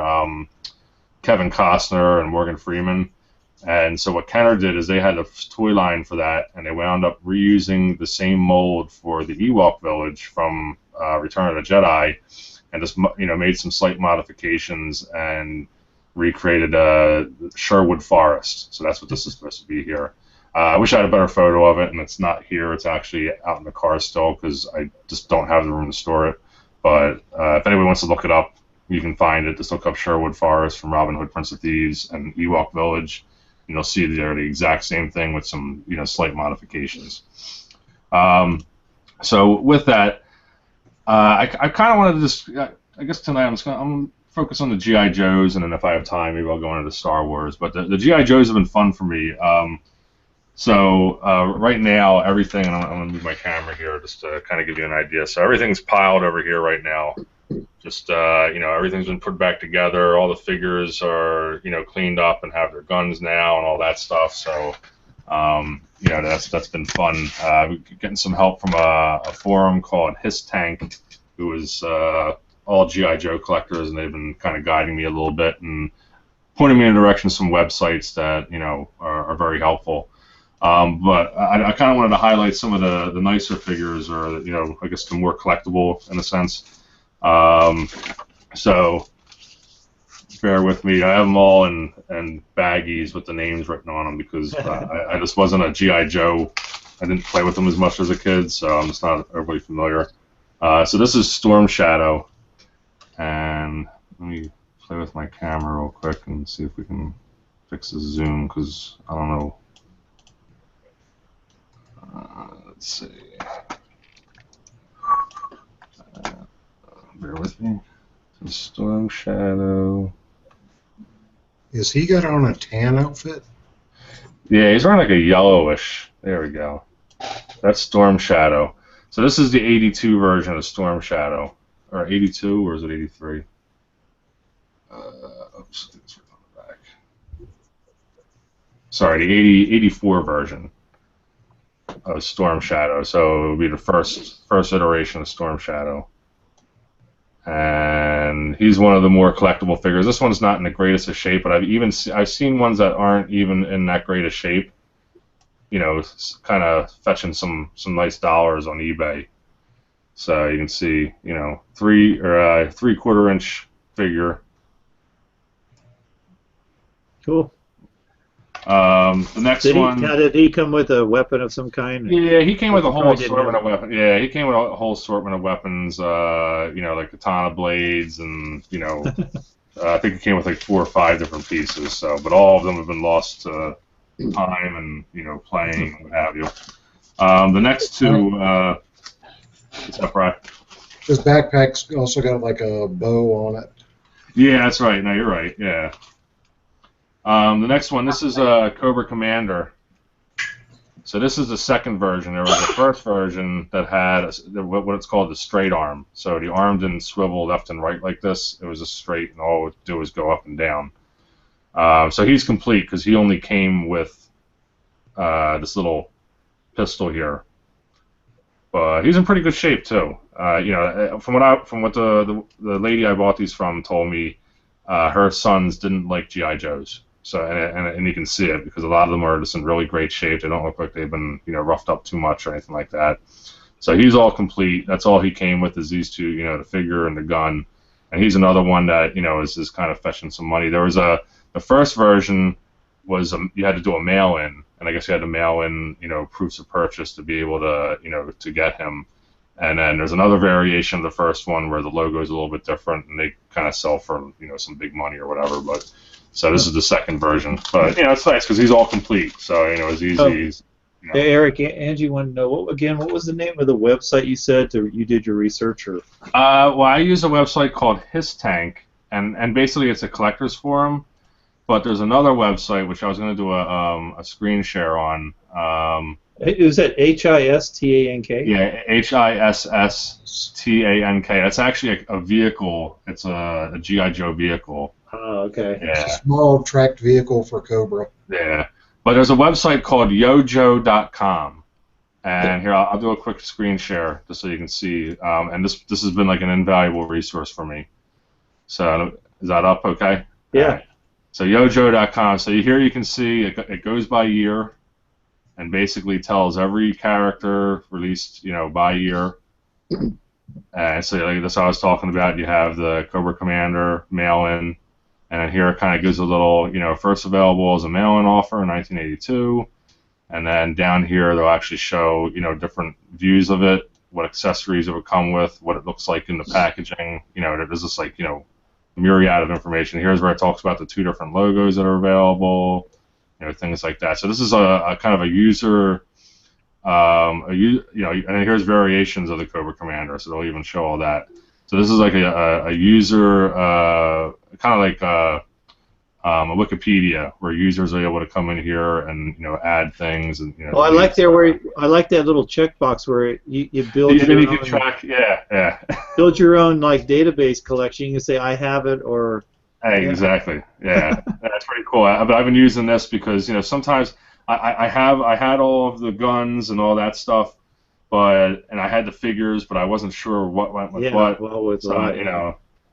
Kevin Costner and Morgan Freeman. And so what Kenner did is they had a toy line for that, and they wound up reusing the same mold for the Ewok Village from Return of the Jedi, and just made some slight modifications and recreated Sherwood Forest. So that's what this is supposed to be here. I wish I had a better photo of it, and it's not here. It's actually out in the car still because I just don't have the room to store it. But if anybody wants to look it up, you can find it. Just look up Sherwood Forest from Robin Hood, Prince of Thieves, and Ewok Village. And you'll see they're the exact same thing with some slight modifications. So with that, I kind of wanted to just, I guess tonight I'm going to focus on the G.I. Joes, and then if I have time, maybe I'll go into the Star Wars. But the G.I. Joes have been fun for me. So right now, everything, and I'm going to move my camera here just to kind of give you an idea. So everything's piled over here right now. Just, everything's been put back together. All the figures are, cleaned up and have their guns now and all that stuff. So, that's been fun. Getting some help from a forum called His Tank, who is all G.I. Joe collectors, and they've been kind of guiding me a little bit and pointing me in the direction of some websites that, are very helpful. But I kind of wanted to highlight some of the nicer figures, or I guess the more collectible in a sense. So bear with me. I have them all in baggies with the names written on them because I just wasn't a G.I. Joe. I didn't play with them as much as a kid, so I'm just not overly familiar. So this is Storm Shadow, and let me play with my camera real quick and see if we can fix the zoom because I don't know. Let's see. Bear with me. So Storm Shadow. Is he got on a tan outfit? Yeah, he's wearing like a yellowish. There we go. That's Storm Shadow. So this is the 82 version of Storm Shadow. Or 82, or is it 83? Oops, it's on the back. Sorry, the 84 version of Storm Shadow. So it would be the first iteration of Storm Shadow. And he's one of the more collectible figures. This one's not in the greatest of shape, but I've seen ones that aren't even in that great of shape. Kind of fetching some nice dollars on eBay. So you can see, 3/4 inch figure. Cool. The next one. Did he come with a weapon of some kind? Yeah, he came with a whole assortment of weapons. Yeah, he came with a whole assortment of weapons. Like katana blades, and I think he came with like 4 or 5 different pieces. So, but all of them have been lost to time and playing and what have you. The next two. What's up, Brad? His backpack's also got like a bow on it. Yeah, that's right. No, you're right. Yeah. The next one, this is Cobra Commander. So this is the second version. There was a first version that had what it's called the straight arm. So the arm didn't swivel left and right like this. It was just straight, and all it would do was go up and down. So he's complete because he only came with this little pistol here. But he's in pretty good shape too. From what the lady I bought these from told me, her sons didn't like G.I. Joes. So and you can see it because a lot of them are just in really great shape. They don't look like they've been roughed up too much or anything like that. So he's all complete. That's all he came with is these two, the figure and the gun. And he's another one that is kind of fetching some money. There was the first version was you had to do a mail-in, and I guess you had to mail in, proofs of purchase to be able to, to get him. And then there's another variation of the first one where the logo is a little bit different, and they kind of sell for, some big money or whatever. But so this is the second version. But it's nice because he's all complete. So it's easy. Hey, Eric, Angie wanted to know what was the name of the website you said you did your research? Or well, I use a website called His Tank, and basically it's a collector's forum. But there's another website which I was going to do a screen share on. Is that HISTANK? Yeah, HISSTANK. That's actually a vehicle. It's a GI Joe vehicle. Oh, okay. Yeah. It's a small tracked vehicle for Cobra. Yeah. But there's a website called yojo.com, and here I'll do a quick screen share just so you can see. And this has been like an invaluable resource for me. So is that up? Okay. Yeah. Right. So yojo.com. So here you can see it goes by year, and basically tells every character released by year. And so like that's what I was talking about. You have the Cobra Commander mail-in. And here it kind of gives a little, first available as a mail-in offer in 1982. And then down here they'll actually show, different views of it, what accessories it would come with, what it looks like in the packaging. There's this like, myriad of information. Here's where it talks about the 2 different logos that are available, things like that. So this is a kind of a user, and here's variations of the Cobra Commander. So they'll even show all that. So this is like a user, kind of like a Wikipedia, where users are able to come in here and add things and Well, I like that little checkbox where you build your you own, can track, yeah. build your own like database collection. You can say I have it or. Hey, exactly. Yeah, that's pretty cool. But I've been using this because sometimes I had all of the guns and all that stuff. And I had the figures, but I wasn't sure what went with what. Well,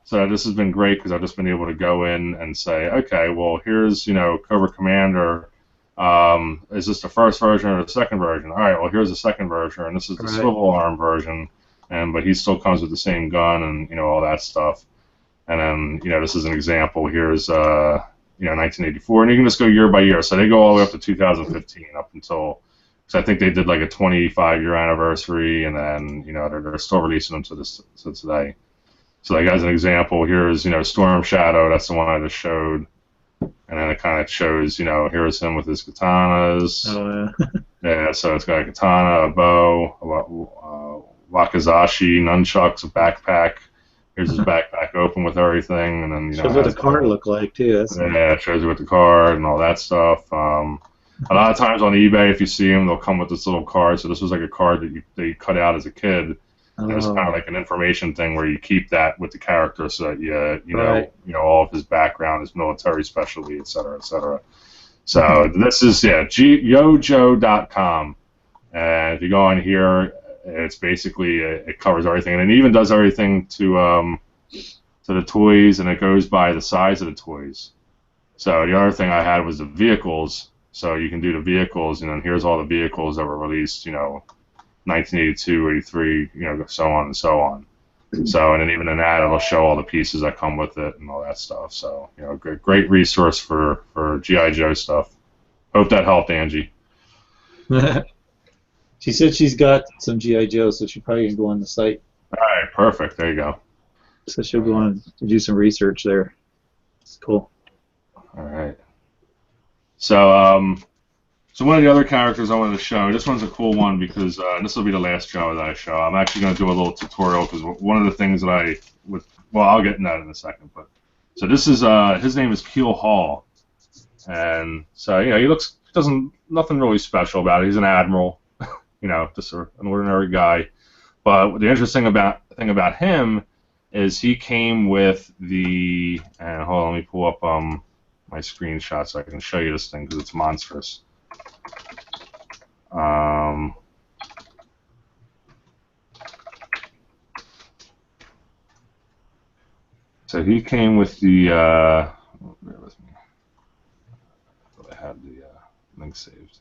so this has been great because I've just been able to go in and say, okay, well, here's Cobra Commander. Is this the first version or the second version? All right, well, here's the second version, and this is the swivel arm version, but he still comes with the same gun and all that stuff. And then this is an example. Here's 1984, and you can just go year by year. So they go all the way up to 2015, up until. So I think they did like a 25-year anniversary, and then they're still releasing them to today. So like as an example, here's Storm Shadow. That's the one I just showed, and then it kind of shows here's him with his katanas. Oh yeah. Yeah. So it's got a katana, a bow, wakizashi, nunchucks, a backpack. Here's his backpack open with everything, and then shows what the card look like too. It shows you with the card and all that stuff. A lot of times on eBay, if you see them, they'll come with this little card. So this was like a card that you cut out as a kid. And it's kind of like an information thing where you keep that with the character, so that you know all of his background, his military specialty, et cetera, et cetera. So this is yojo.com, and if you go on here, it's basically it covers everything, and it even does everything to the toys, and it goes by the size of the toys. So the other thing I had was the vehicles. So you can do the vehicles, and here's all the vehicles that were released, 1982, 83, so on and so on. So, and then even in that, it'll show all the pieces that come with it and all that stuff. So, great resource for GI Joe stuff. Hope that helped, Angie. She said she's got some GI Joe, so she probably can go on the site. All right, perfect. There you go. So she'll go on and do some research there. It's cool. All right. So, so one of the other characters I wanted to show, this one's a cool one because this will be the last Joe that I show. I'm actually going to do a little tutorial because one of the things that well, I'll get into that in a second. But so this is his name is Keel Hall, and so he nothing really special about it. He's an admiral, just an ordinary guy. But the interesting thing about him is he came with the and hold on, let me pull up my screenshot so I can show you this thing because it's monstrous. So he came with the. Bear with me. I thought I had the link saved.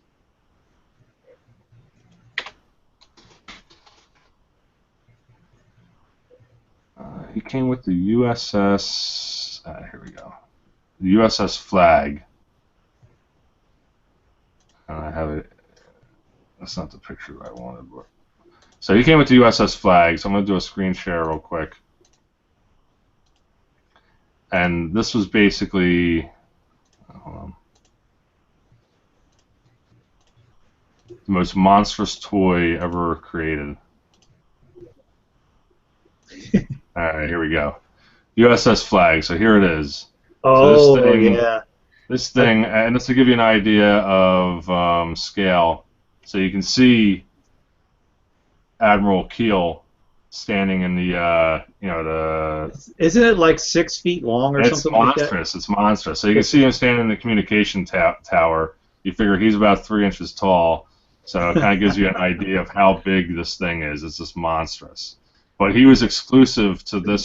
He came with the USS. Here we go. The USS Flag. I have it. That's not the picture I wanted. But... So he came with the USS flag. So I'm going to do a screen share real quick. And this was basically, hold on, the most monstrous toy ever created. All right, here we go. USS flag. So here it is. Oh, so yeah. This thing, and this to give you an idea of scale. So you can see Admiral Keel standing in the, Isn't it like 6 feet long or something like that? It's monstrous. So you can see him standing in the communication tower. You figure he's about 3 inches tall. So it kind of gives you an idea of how big this thing is. It's just monstrous. But he was exclusive to the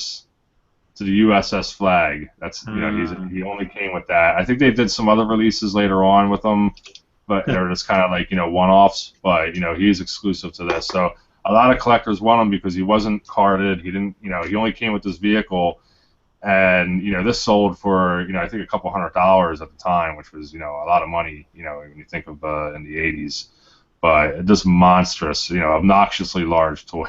USS flag. That's he only came with that. I think they did some other releases later on with him, but they're just kind of like one-offs. But he's exclusive to this. So a lot of collectors want him because he wasn't carded. He didn't he only came with this vehicle, and this sold for I think a couple $100 at the time, which was a lot of money when you think of in the 80s. But this monstrous obnoxiously large toy.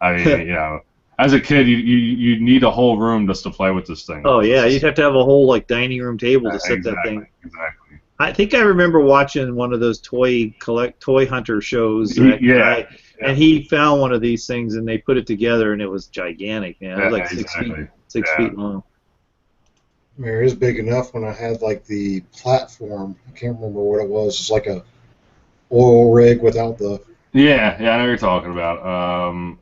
I mean as a kid, you need a whole room just to play with this thing. Oh yeah, you'd have to have a whole dining room table to set that thing. Exactly. I think I remember watching one of those toy hunter shows. Yeah. And he found one of these things, and they put it together, and it was gigantic, man. It was like 6 feet long. I mean, it was big enough when I had the platform. I can't remember what it was. It's like a oil rig without the. Yeah, I know what you're talking about.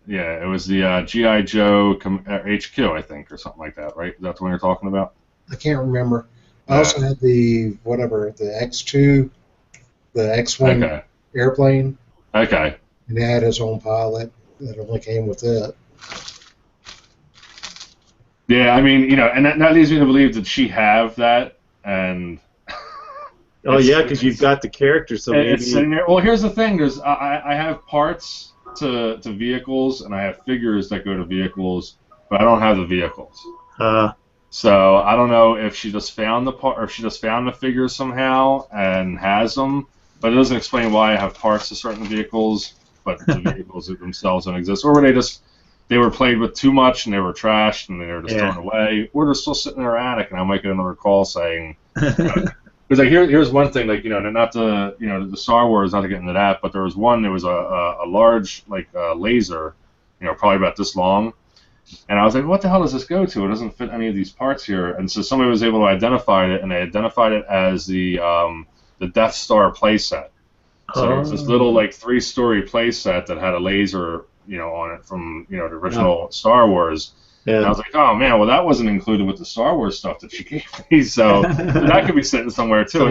It was the G.I. Joe HQ, I think, or something like that, right? Is that the one you're talking about? I can't remember. I also had the X2, the X-Wing airplane. Okay. And it had its own pilot that only came with it. Yeah, I mean, and that leads me to believe that she have that, and. Oh yeah, because you've got the character, so maybe. It's sitting there. Well, here's the thing: I have parts to vehicles, and I have figures that go to vehicles, but I don't have the vehicles. So I don't know if she just found the part, or if she just found the figures somehow and has them, but it doesn't explain why I have parts to certain vehicles, but the vehicles themselves don't exist, or they were played with too much and they were trashed and they were just thrown away, or they're still sitting in her attic, and I might get another call saying. Because here's one thing, not to the Star Wars, not to get into that, but there was one. There was a large laser, probably about this long, and I was like, what the hell does this go to? It doesn't fit any of these parts here. And so somebody was able to identify it, and they identified it as the Death Star playset. So there was this little 3-story playset that had a laser on it from the original Star Wars. Yeah. And I was like, oh man, well that wasn't included with the Star Wars stuff that she gave me, so that could be sitting somewhere too.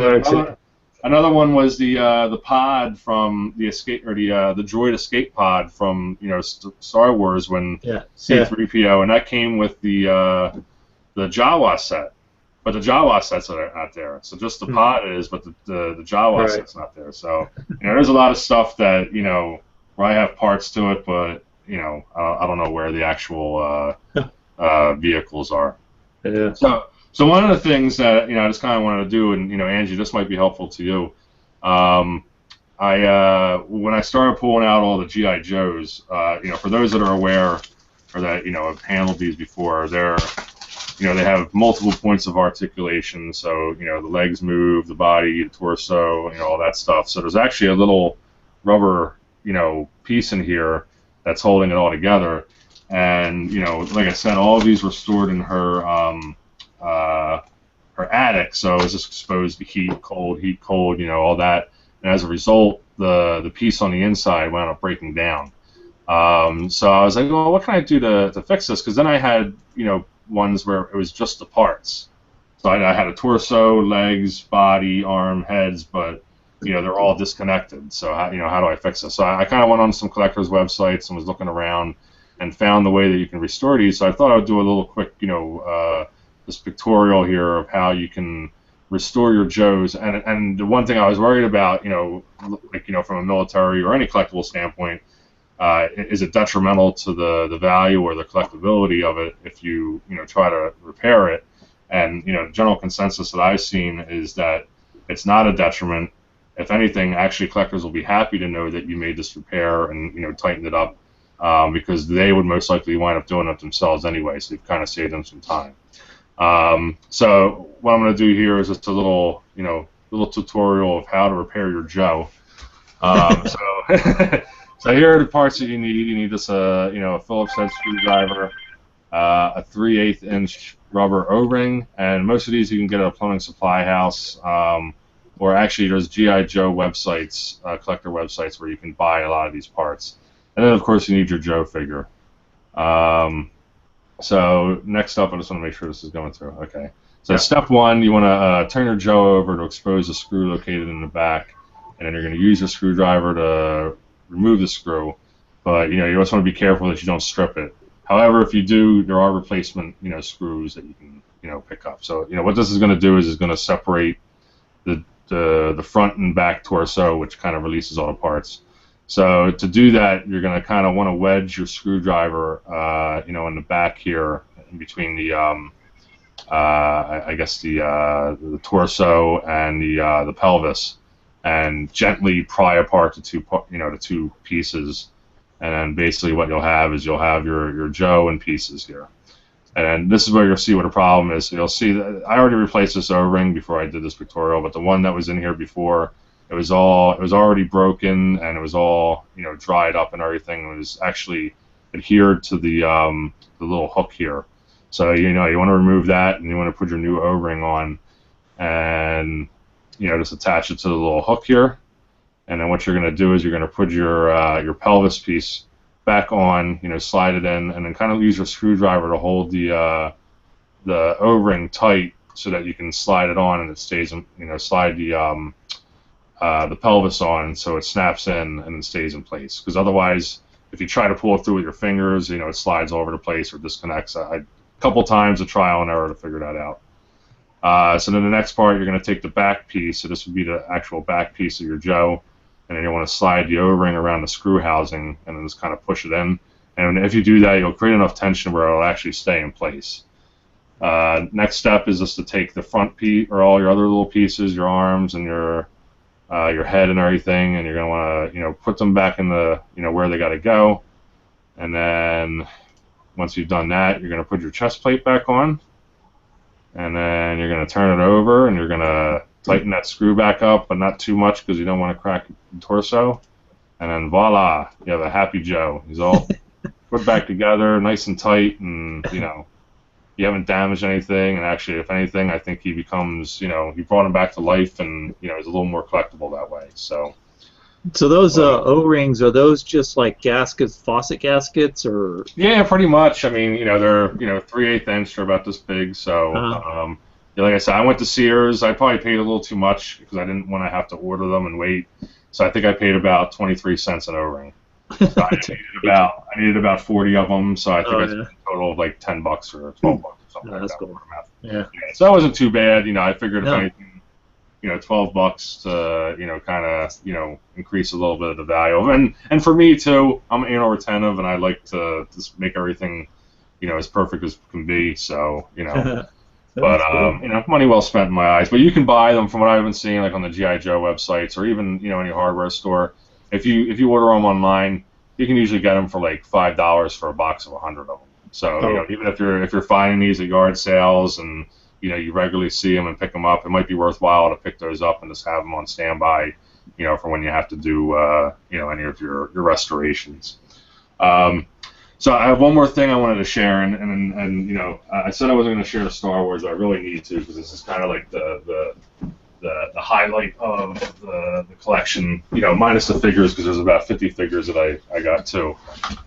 Another one was the pod from the escape, or the droid escape pod from Star Wars when C-3PO, and that came with the Jawa set, but the Jawa sets are not there. So just the pod is, but the Jawa set's not there. So there's a lot of stuff that where I have parts to it, but. I don't know where the actual vehicles are. Yeah. So one of the things that I just kind of wanted to do, and Angie, this might be helpful to you. When I started pulling out all the GI Joes, for those that are aware or that have handled these before, they have multiple points of articulation. So the legs move, the body, the torso, all that stuff. So there's actually a little rubber piece in here that's holding it all together, and like I said, all of these were stored in her attic, so it was just exposed to heat, cold, all that, and as a result, the piece on the inside wound up breaking down. So I was like, well, what can I do to fix this? Because then I had ones where it was just the parts. So I had a torso, legs, body, arm, heads, but they're all disconnected. So how do I fix this? So I kind of went on some collectors' websites and was looking around and found the way that you can restore these. So I thought I would do a little quick, this pictorial here of how you can restore your Joes. And the one thing I was worried about, from a military or any collectible standpoint, is it detrimental to the value or the collectability of it if you try to repair it? And the general consensus that I've seen is that it's not a detriment. if anything, actually collectors will be happy to know that you made this repair and tightened it up, because they would most likely wind up doing it themselves anyway. So you've kind of saved them some time. So what I'm going to do here is just a little little tutorial of how to repair your Joe. So so here are the parts that you need. You need this a Phillips head screwdriver, a 3/8 inch rubber O-ring, and most of these you can get at a plumbing supply house, or actually there's G.I. Joe websites, collector websites, where you can buy a lot of these parts. And then of course you need your Joe figure. So next up, I just want to make sure this is going through. Okay. So step one, you want to turn your Joe over to expose the screw located in the back, and then you're going to use your screwdriver to remove the screw. But you also want to be careful that you don't strip it. However, if you do, there are replacement screws that you can pick up. So what this is going to do is it's going to separate the front and back torso, which kind of releases all the parts. So to do that, you're going to kind of want to wedge your screwdriver, in the back here, in between the, I guess the torso and the pelvis, and gently pry apart the two pieces. And then basically what you'll have is your Joe in pieces here. And this is where you'll see what the problem is. So you'll see that I already replaced this O-ring before I did this tutorial, but the one that was in here before, it was already broken, and it was all dried up and everything. It was actually adhered to the little hook here. So you want to remove that, and you want to put your new O-ring on, and just attach it to the little hook here. And then what you're going to do is you're going to put your pelvis piece back on, slide it in, and then kind of use your screwdriver to hold the O-ring tight so that you can slide it on and it stays, slide the pelvis on so it snaps in and it stays in place. Because otherwise, if you try to pull it through with your fingers, it slides all over the place or disconnects. A couple times of trial and error to figure that out. So then the next part, you're going to take the back piece. So this would be the actual back piece of your Joe. And then you want to slide the O-ring around the screw housing and then just kind of push it in. And if you do that, you'll create enough tension where it'll actually stay in place. Next step is just to take the front piece, or all your other little pieces, your arms and your head and everything, and you're going to want to put them back in the where they got to go. And then once you've done that, you're going to put your chest plate back on, and then you're going to turn it over, and you're going to tighten that screw back up, but not too much because you don't want to crack the torso. And then voila, you have a happy Joe. He's all put back together, nice and tight, and you haven't damaged anything. And actually, if anything, I think he becomes, you brought him back to life, and he's a little more collectible that way. So those O-rings, are those just like gaskets, faucet gaskets, or? Yeah, pretty much. I mean, they're 3/8 inch, they're about this big. So like I said, I went to Sears. I probably paid a little too much because I didn't want to have to order them and wait. So I think I paid about 23 cents an O-ring. So I needed about 40 of them. So I think I spent a total of like $10 or $12 or something like that's that. Cool. Yeah. So that wasn't too bad. I figured if anything, $12 to kind of increase a little bit of the value. And for me too, I'm anal retentive, and I like to just make everything as perfect as can be. So But money well spent in my eyes. But you can buy them, from what I've been seeing, like on the G.I. Joe websites, or even any hardware store. If you order them online, you can usually get them for like $5 for a box of 100 of them. So even if you're finding these at yard sales and you regularly see them and pick them up, it might be worthwhile to pick those up and just have them on standby, for when you have to do any of your restorations. So I have one more thing I wanted to share, and I said I wasn't going to share Star Wars, but I really need to, because this is kind of like the highlight of the collection, minus the figures, because there's about 50 figures that I got too.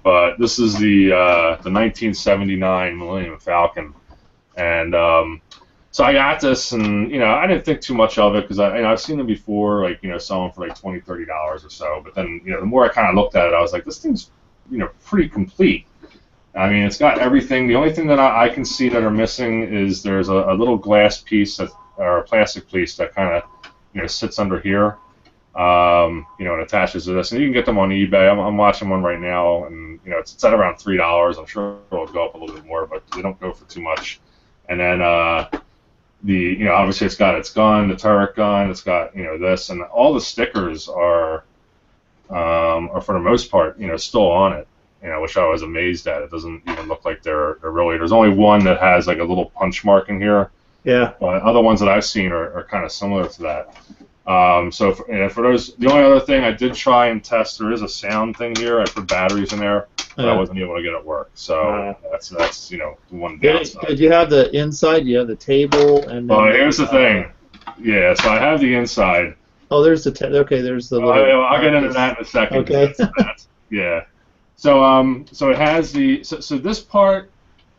But this is the 1979 Millennium Falcon, and so I got this, and I didn't think too much of it because I've seen them before, like selling for like $20, $30 or so. But then the more I kind of looked at it, I was like, this thing's pretty complete. I mean, it's got everything. The only thing that I can see that are missing is there's a little glass piece or a plastic piece that kind of sits under here, and attaches to this. And you can get them on eBay. I'm watching one right now, and it's at around $3. I'm sure it'll go up a little bit more, but they don't go for too much. And then obviously it's got its gun, the turret gun, it's got this, and all the stickers are for the most part still on it. Which I was amazed at. It doesn't even look like they're really. There's only one that has like a little punch mark in here. Yeah. But other ones that I've seen are kind of similar to that. So for those, the only other thing I did try and test, there is a sound thing here. I put batteries in there, but I wasn't able to get it work. So that's the one downside. Did you have the inside? You have the table and. Then Here's the thing. Yeah, so I have the inside. Oh, there's the okay. There's the. I'll get into that in a second. Okay. Yeah. So so it has so this part,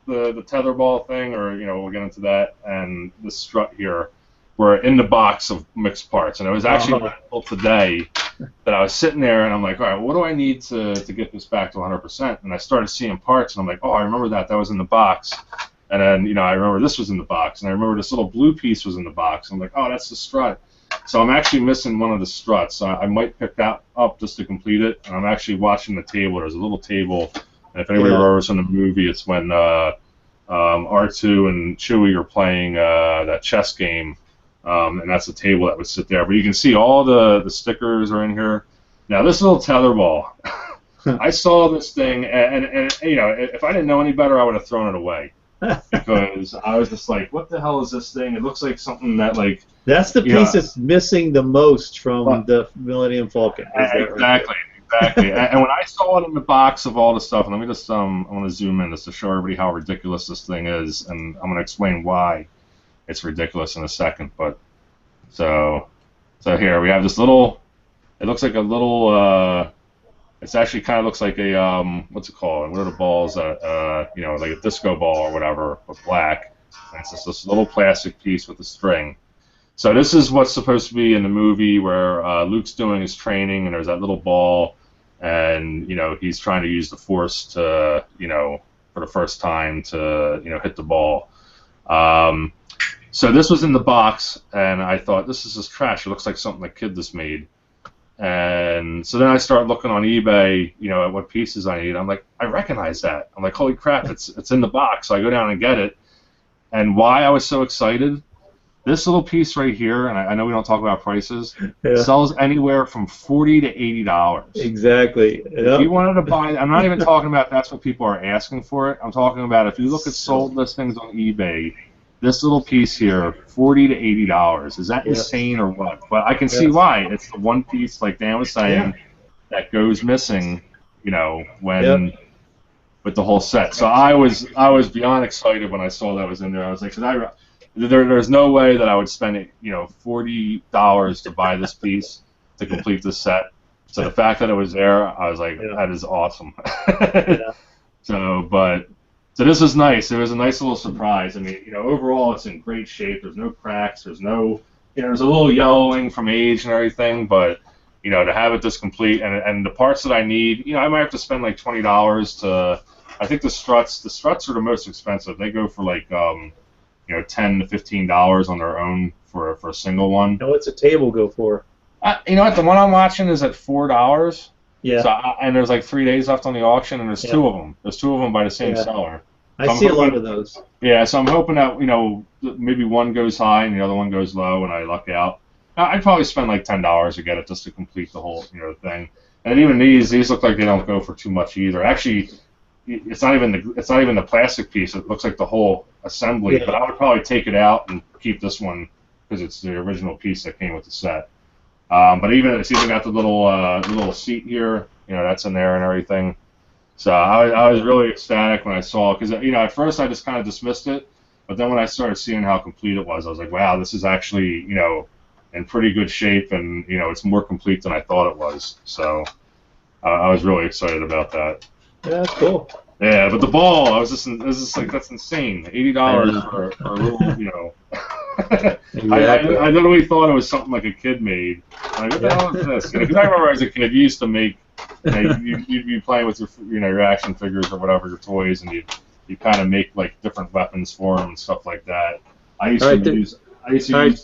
the tetherball thing, or we'll get into that, and the strut here were in the box of mixed parts, and it was actually today that I was sitting there and I'm like, all right, what do I need to get this back to 100%? And I started seeing parts and I'm like, oh, I remember that was in the box, and then I remember this was in the box, and I remember this little blue piece was in the box. I'm like, oh, that's the strut. So I'm actually missing one of the struts. So I might pick that up just to complete it. And I'm actually watching the table. There's a little table. And if anybody remembers from the movie, it's when R2 and Chewie are playing that chess game. And that's the table that would sit there. But you can see all the stickers are in here. Now, this little tetherball, I saw this thing, and if I didn't know any better, I would have thrown it away. Because I was just like, what the hell is this thing? It looks like something that, like... That's the piece that's missing the most from the Millennium Falcon. Exactly. And when I saw it in the box of all the stuff, and let me just, I want to zoom in just to show everybody how ridiculous this thing is, and I'm going to explain why it's ridiculous in a second. But so here we have this little, it looks like a little, it's actually kind of looks like a, what's it called? What are the balls that, like a disco ball or whatever, but black. And it's just this little plastic piece with a string. So this is what's supposed to be in the movie where Luke's doing his training, and there's that little ball, and he's trying to use the Force to, for the first time to, hit the ball. So this was in the box, and I thought, this is just trash. It looks like something a kid just made. And so then I start looking on eBay, at what pieces I need. I'm like, I recognize that. I'm like, holy crap, it's in the box. So I go down and get it. And why I was so excited, this little piece right here, and I know we don't talk about prices, sells anywhere from $40 to $80. Exactly. Yep. If you wanted to buy, I'm not even talking about that's what people are asking for it. I'm talking about if you look at sold listings on eBay, this little piece here, $40 to $80. Is that insane or what? But I can see why. It's the one piece, like Dan was saying, that goes missing, when with the whole set. So I was beyond excited when I saw that was in there. I was like, there's no way that I would spend $40 to buy this piece to complete this set. So the fact that it was there, I was like, that is awesome. So this was nice. It was a nice little surprise. I mean, overall it's in great shape. There's no cracks. There's no, there's a little yellowing from age and everything, but to have it this complete and the parts that I need, I might have to spend like $20 to. I think the struts are the most expensive. They go for like $10 to $15 on their own for a single one. And what's a table go for? You know what? The one I'm watching is at $4. Yeah. So and there's like 3 days left on the auction, and there's two of them. There's two of them by the same seller. I see a lot of those. Yeah, so I'm hoping that maybe one goes high and the other one goes low, and I luck out. I'd probably spend like $10 to get it just to complete the whole thing. And even these look like they don't go for too much either. Actually, it's not even the plastic piece. It looks like the whole assembly. But I would probably take it out and keep this one because it's the original piece that came with the set. But it's even got the little seat here. That's in there and everything. So I was really ecstatic when I saw it because at first I just kind of dismissed it, but then when I started seeing how complete it was, I was like, wow, this is actually in pretty good shape, and it's more complete than I thought it was. So I was really excited about that. Yeah, that's cool. Yeah, but the ball, I was just like, that's insane. $80 for a little, Exactly. I literally thought it was something like a kid made. Like, what the hell is this? Because I remember as a kid, you used to make, you'd be playing with your action figures or whatever, your toys, and you kind of make like different weapons for them and stuff like that. I used to use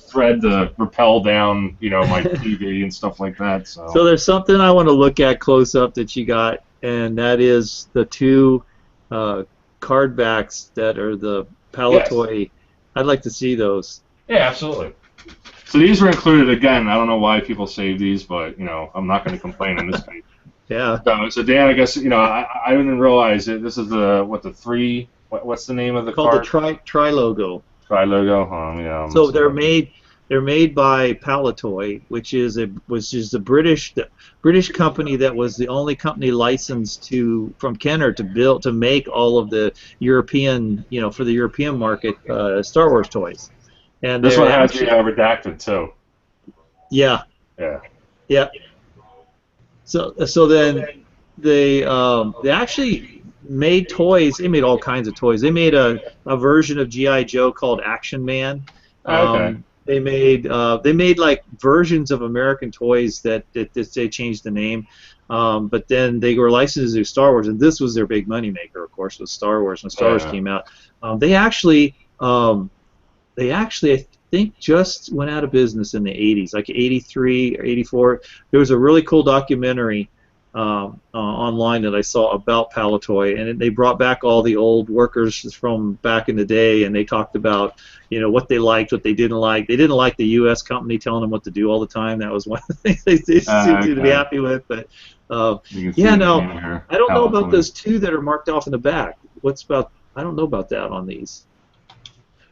thread to rappel down, my TV and stuff like that. So there's something I want to look at close up that you got, and that is the two card backs that are the Palatoy. I'd like to see those. Yeah, absolutely. So these were included again. I don't know why people save these, but I'm not going to complain in this case. Yeah. So Dan, I guess I didn't realize it. This is the three. What's the name of the Called card? the Tri logo. Tri logo. Yeah. So they're made by Palitoy, which is the British company that was the only company licensed from Kenner to make all of the European, for the European market, Star Wars toys. And this one has the redacted too. Yeah. Yeah. Yeah. So then they actually made toys. They made all kinds of toys. They made a version of G.I. Joe called Action Man. Okay. They made like versions of American toys that they changed the name. But then they were licensed to Star Wars, and this was their big money maker, of course, was Star Wars. When Star Wars came out, they actually I think just went out of business in the 80s, like 83 or 84. There was a really cool documentary online that I saw about Palitoy, and they brought back all the old workers from back in the day, and they talked about what they liked, what they didn't like. They didn't like the U.S. company telling them what to do all the time. That was one of the things they seemed to be happy with. But yeah, no, I don't know about those two that are marked off in the back. I don't know about that on these.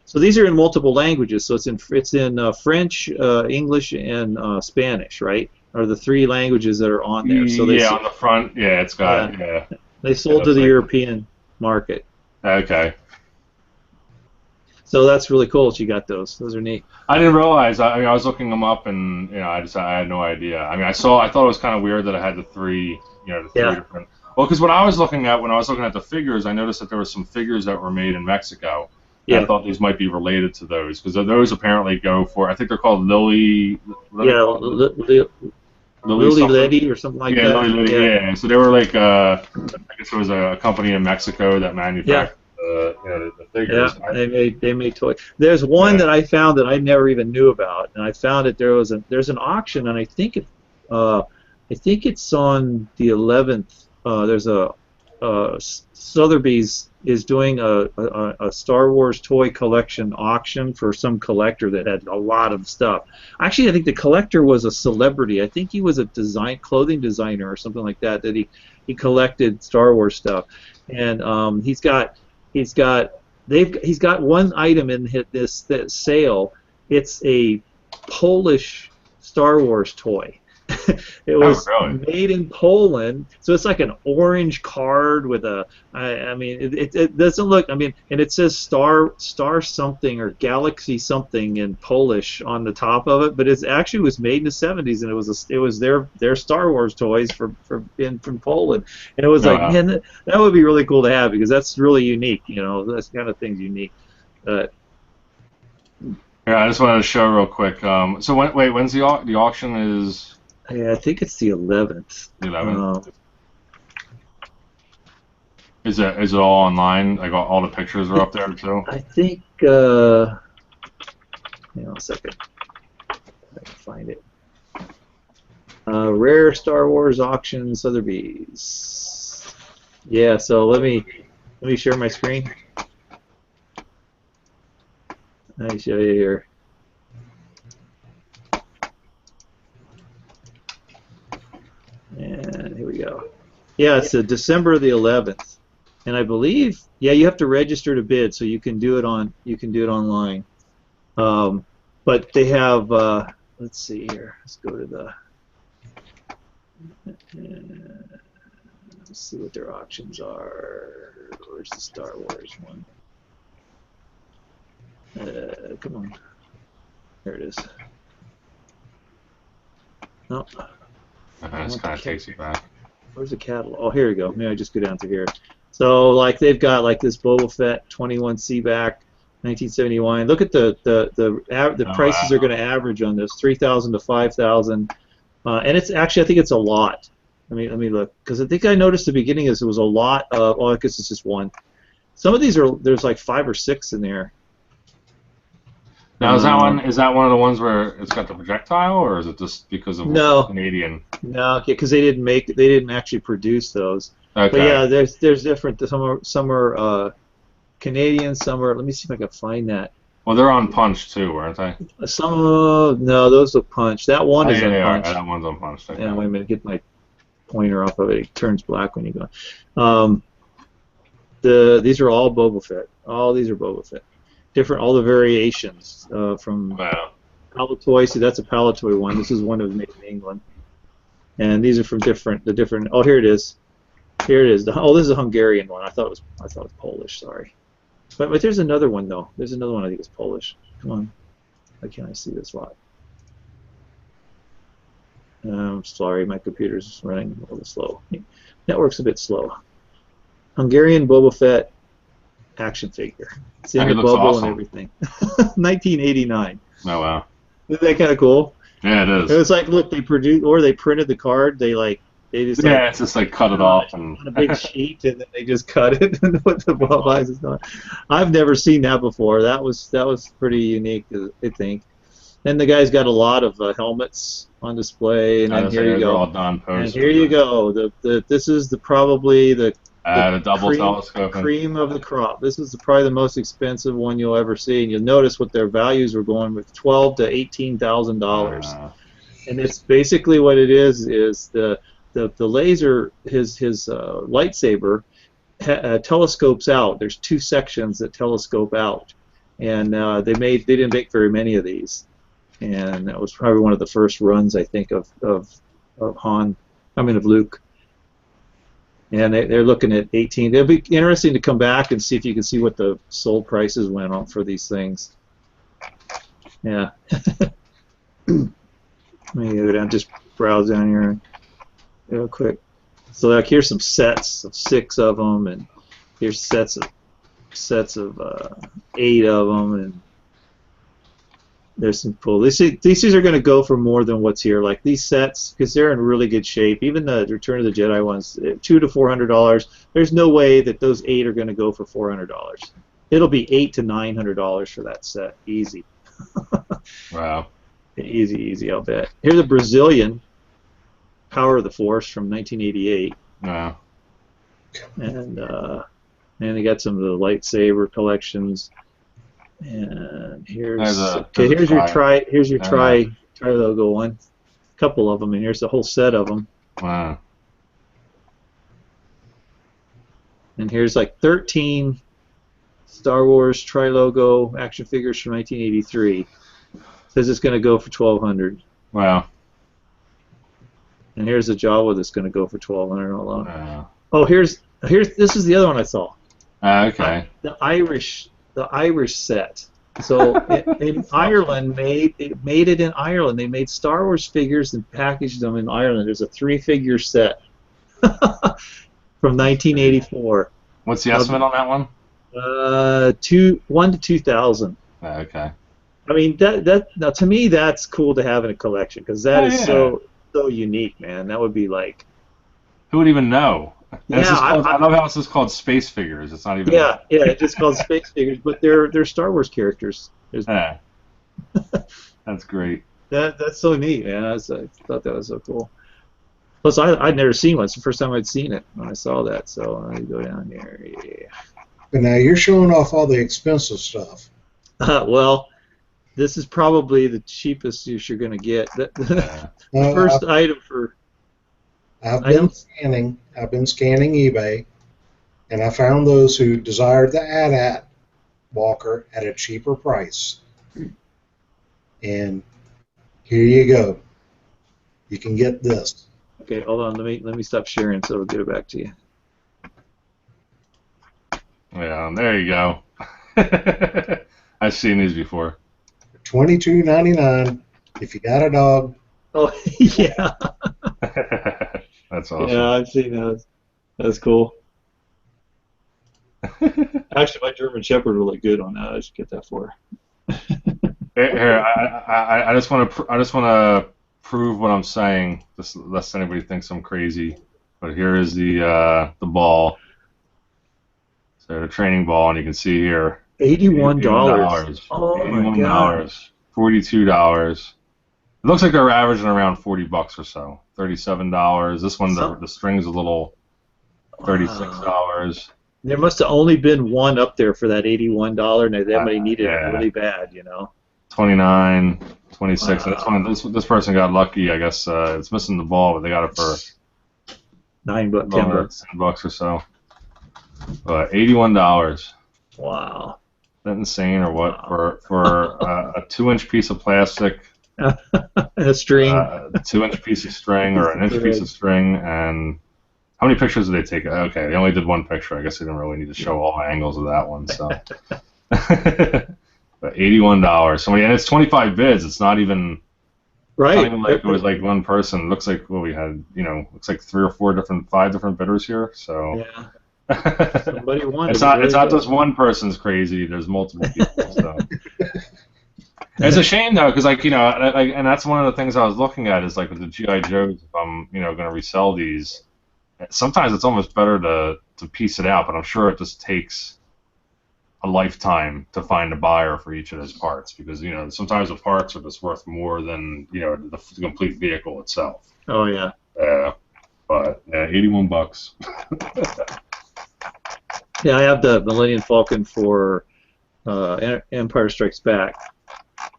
So these are in multiple languages. So it's in French, English, and Spanish, right? Are the three languages that are on there. So on the front, it's got They sold to the European market. Okay. So that's really cool that you got those. Those are neat. I didn't realize. I was looking them up, and I had no idea. I mean, I thought it was kind of weird that I had the three, different. Well, because when I was looking at the figures, I noticed that there were some figures that were made in Mexico. Yeah. I thought these might be related to those, because those apparently go for, I think they're called Lily. Lily Letty or something like that. Lily Letty, yeah. So they were like, I guess it was a company in Mexico that manufactured the figures. Yeah, they made toys. There's one that I found that I never even knew about, and I found that there's an auction, and I think it's on the 11th. There's a Sotheby's is doing a Star Wars toy collection auction for some collector that had a lot of stuff. Actually, I think the collector was a celebrity. I think he was a clothing designer or something like that. That he collected Star Wars stuff, and he's got one item in this sale. It's a Polish Star Wars toy. It was made in Poland, so it's like an orange card with it doesn't look, and it says star something or galaxy something in Polish on the top of it, but it actually was made in the 70s, and it was their Star Wars toys from Poland, and it was like, man, that would be really cool to have, because that's really unique, that kind of thing's unique. Yeah, I just wanted to show real quick. So when's the auction is? Yeah, I think it's the 11th. The 11th. Is it all online? Like all the pictures are up there too? I think. Hang on a second. I can find it. Rare Star Wars auction Sotheby's. Yeah. So let me share my screen. Let me show you here. And here we go. Yeah, it's December the 11th, and I believe you have to register to bid, so you can do it online. But they have let's see here. Let's go to let's see what their auctions are. Where's the Star Wars one? Come on. There it is. No. This kind of takes you back. Where's the catalog? Oh, here we go. Maybe I just go down to here. So, like, they've got like this Boba Fett 21 Seaback, 1971. Look at the prices are going to average on this, 3,000 to 5,000, and it's actually, I think it's a lot. Let me look, because I think I noticed at the beginning it was a lot of. Oh, I guess it's just one. Some of these there's like 5 or 6 in there. Now, is that one of the ones where it's got the projectile, or is it just because of Canadian? No, because they didn't actually produce those. Okay. But yeah, there's different. Some are Canadian. Some are. Let me see if I can find that. Well, they're unpunched too, aren't they? Some no, those are punched. That one Oh, is yeah, they are. unpunched. That one's unpunched. Okay. Yeah, wait a minute, get my pointer off of it. It turns black when you go. Um, these are all Boba Fett. All these are Boba Fett. Different, all the variations from Wow. Palatoy. See, that's a Palatoy one. This is one of made in England, and these are from the different. Oh, here it is. Here it is. Oh, this is a Hungarian one. I thought it was Polish. Sorry, but there's another one though. There's another one I think is Polish. Come on, why can't I see this lot? Sorry, my computer's running a little slow. Network's a bit slow. Hungarian Boba Fett action figure. It's in He the looks bubble awesome. and everything. 1989. Oh, wow. Isn't that kind of cool? Yeah, it It is. was like, look, they printed the card. They just Yeah, like it's just like cut it off and. on a big sheet, and then they just cut it and put the lines on. I've never seen that before. That was pretty unique, I think. And the guy's got a lot of helmets on display, and then here you They're go. all done And post. here you go. This is probably the The double cream, telescope. cream of the crop. This is probably the most expensive one you'll ever see, and you'll notice what their values were going with $12,000 to $18,000. And it's basically what it is the laser, his lightsaber telescopes out. There's two sections that telescope out, and they didn't make very many of these, and that was probably one of the first runs I think of Luke. And they're looking at 18. It'll be interesting to come back and see if you can see what the sold prices went on for these things. Yeah. Let me go down, just browse down here real quick. So like here's some sets of 6 of them, and here's sets of 8 of them, and there's some cool. These things are going to go for more than what's here. Like these sets, because they're in really good shape. Even the Return of the Jedi ones, $200 to $400. There's no way that those 8 are going to go for $400. It'll be $800 to $900 for that set, easy. Wow. Easy, I'll bet. Here's a Brazilian Power of the Force from 1988, Wow. and they got some of the lightsaber collections. And here's your tri logo one, a couple of them, and here's the whole set of them. Wow. And here's like 13 Star Wars tri-logo action figures from 1983. Says it's going to go for $1,200. Wow. And here's a Jawa that's going to go for $1,200 alone. Wow. Oh, here's this is the other one I saw. Okay. The Irish set. So in Ireland, made it in Ireland. They made Star Wars figures and packaged them in Ireland. There's a 3-figure set from 1984. What's the estimate on that one? 1 to 2,000. Okay. I mean now to me that's cool to have in a collection because that is so unique, man. That would be like. Who would even know? Yeah, I love how it's just called space figures. It's not even. Yeah, it's just called space figures, but they're Star Wars characters. Yeah. That's great. That's so neat, man. I thought that was so cool. Plus, I'd never seen one. It's the first time I'd seen it when I saw that. So let me go down here. Yeah. But now you're showing off all the expensive stuff. Well, this is probably the cheapest you're going to get. The first item for. I've been scanning eBay, and I found those who desired the AT-AT walker at a cheaper price. And here you go. You can get this. Okay, hold on. Let me stop sharing so I'll get it back to you. Yeah, there you go. I've seen these before. $22.99 if you got a dog. Oh yeah. That's awesome. Yeah, I've seen those. That's cool. Actually, my German Shepherd will look good on that. I should get that for her. Here, I just want to prove what I'm saying, just lest anybody thinks I'm crazy. But here is the ball. So the training ball, and you can see here. $81. Oh my God. $42. It looks like they're averaging around $40 or so. $37. This one, the string's a little $36. There must have only been one up there for that $81, and everybody needed it Yeah. really bad, you know. 29, 26. Wow. That's one. This person got lucky. I guess it's missing the ball, but they got it for $9, $10. $10 or so. But $81. Wow. Is that insane or what? Wow. For a 2-inch piece of plastic, A string. a 2-inch piece of string, or an inch piece of string, and how many pictures did they take? Okay, they only did one picture. I guess they didn't really need to show all angles of that one. So, but $81. So, and it's 25 bids. It's not even. Right. Not even like it was like one person. It looks like we had, looks like 3 or 4 5 different bidders here. So yeah. Somebody won. It's not just one person's crazy. There's multiple people. So it's a shame though, because and that's one of the things I was looking at is like with the GI Joes. If I'm going to resell these, sometimes it's almost better to piece it out. But I'm sure it just takes a lifetime to find a buyer for each of those parts, because sometimes the parts are just worth more than the complete vehicle itself. Oh yeah. But yeah, $81. Yeah, I have the Millennium Falcon for Empire Strikes Back,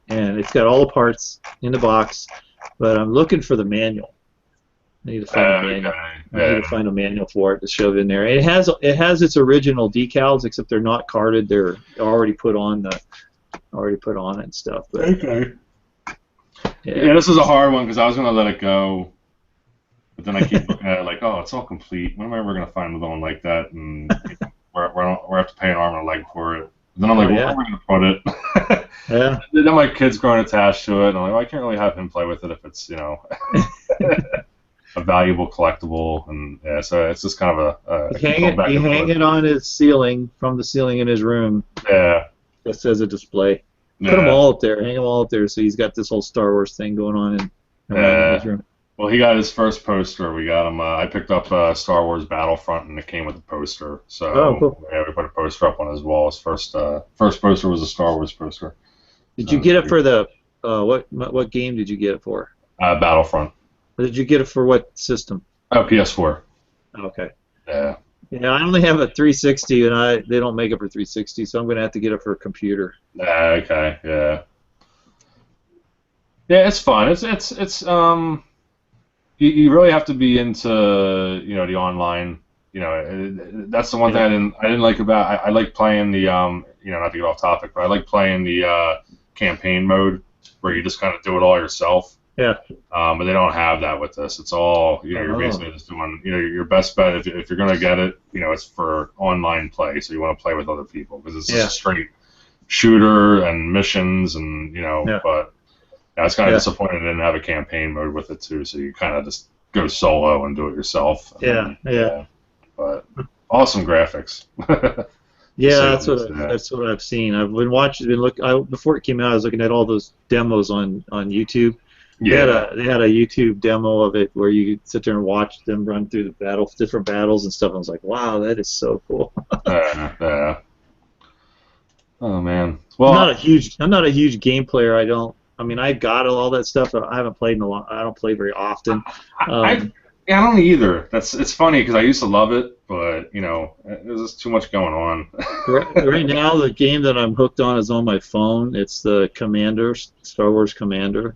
and it's got all the parts in the box, but I'm looking for the manual. I need to find a manual. I need to find a manual for it to shove in there. It has its original decals, except they're not carded. They're already put on it and stuff. But, okay. Yeah, this is a hard one because I was gonna let it go, but then I keep looking at it like, oh, it's all complete. When am I ever gonna find another one like that? And we have to pay an arm and a leg for it. And then I'm like, where am I gonna put it? Yeah. And then my kid's growing attached to it, and I'm like, well, I can't really have him play with it if it's a valuable collectible, and so it's just kind of a you hang it on his ceiling, from the ceiling in his room. Yeah. Just as a display. Yeah. Put them all up there. Hang them all up there, so he's got this whole Star Wars thing going on in his room. Well, he got his first poster. We got him. I picked up Star Wars Battlefront, and it came with a poster. So cool. Yeah, we put a poster up on his wall. His first poster was a Star Wars poster. Did you get it for the what game did you get it for? Battlefront. Or did you get it for what system? Oh, PS4. Okay. Yeah. Yeah, I only have a 360, and they don't make it for 360, so I'm going to have to get it for a computer. Okay. Yeah. Yeah, it's fun. It's you really have to be into the online. That's the one thing I didn't like about. I like playing the not to get off topic, but I like playing the campaign mode where you just kind of do it all yourself. Yeah. But they don't have that with this. It's all you're basically just doing your best bet if you're gonna get it. It's for online play, so you want to play with other people because it's just a straight shooter and missions and But I was kind of disappointed I didn't have a campaign mode with it too. So you kind of just go solo and do it yourself. Yeah. But awesome graphics. Yeah, that's what I've seen. I've been watching. Before it came out, I was looking at all those demos on YouTube. Yeah. They had a YouTube demo of it where you could sit there and watch them run through the different battles and stuff. I was like, wow, that is so cool. Yeah. Oh man. Well, I'm not a huge game player. I've got all that stuff, but I haven't played in a long. I don't play very often. I don't either. It's funny because I used to love it, but there's just too much going on. Right now, the game that I'm hooked on is on my phone. It's the Star Wars Commander.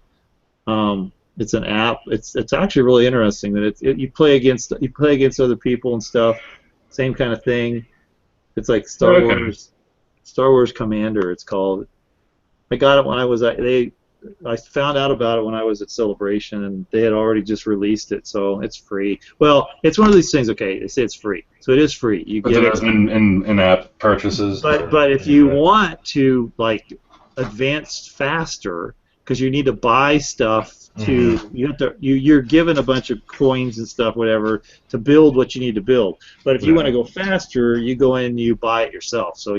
It's an app. It's actually really interesting that you play against other people and stuff. Same kind of thing. It's like Star Wars Commander. It's called. I got it when I was I found out about it when I was at Celebration, and they had already just released it, so it's free. Well, it's one of these things. Okay, they say it's free, so it is free. You get it in-app purchases. But if you want to advance faster, because you need to buy stuff you're given a bunch of coins and stuff, whatever, to build what you need to build. But if you want to go faster, you go in and you buy it yourself. So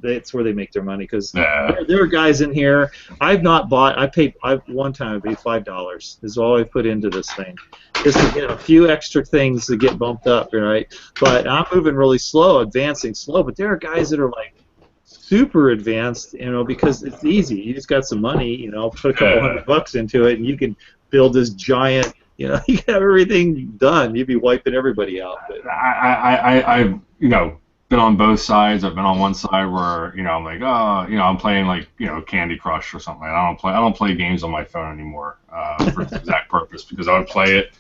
that's where they make their money, because there are guys in here. I've not bought. One time I paid $5. Is all I put into this thing, just to get a few extra things to get bumped up, right? But I'm moving really slow, advancing slow. But there are guys that are like super advanced, because it's easy. You just got some money, put a couple $100 into it, and you can build this giant. You can have everything done. You'd be wiping everybody out. But. been on both sides. I've been on one side where I'm like, oh, I'm playing like Candy Crush or something. I don't play games on my phone anymore for the exact purpose, because I would play it.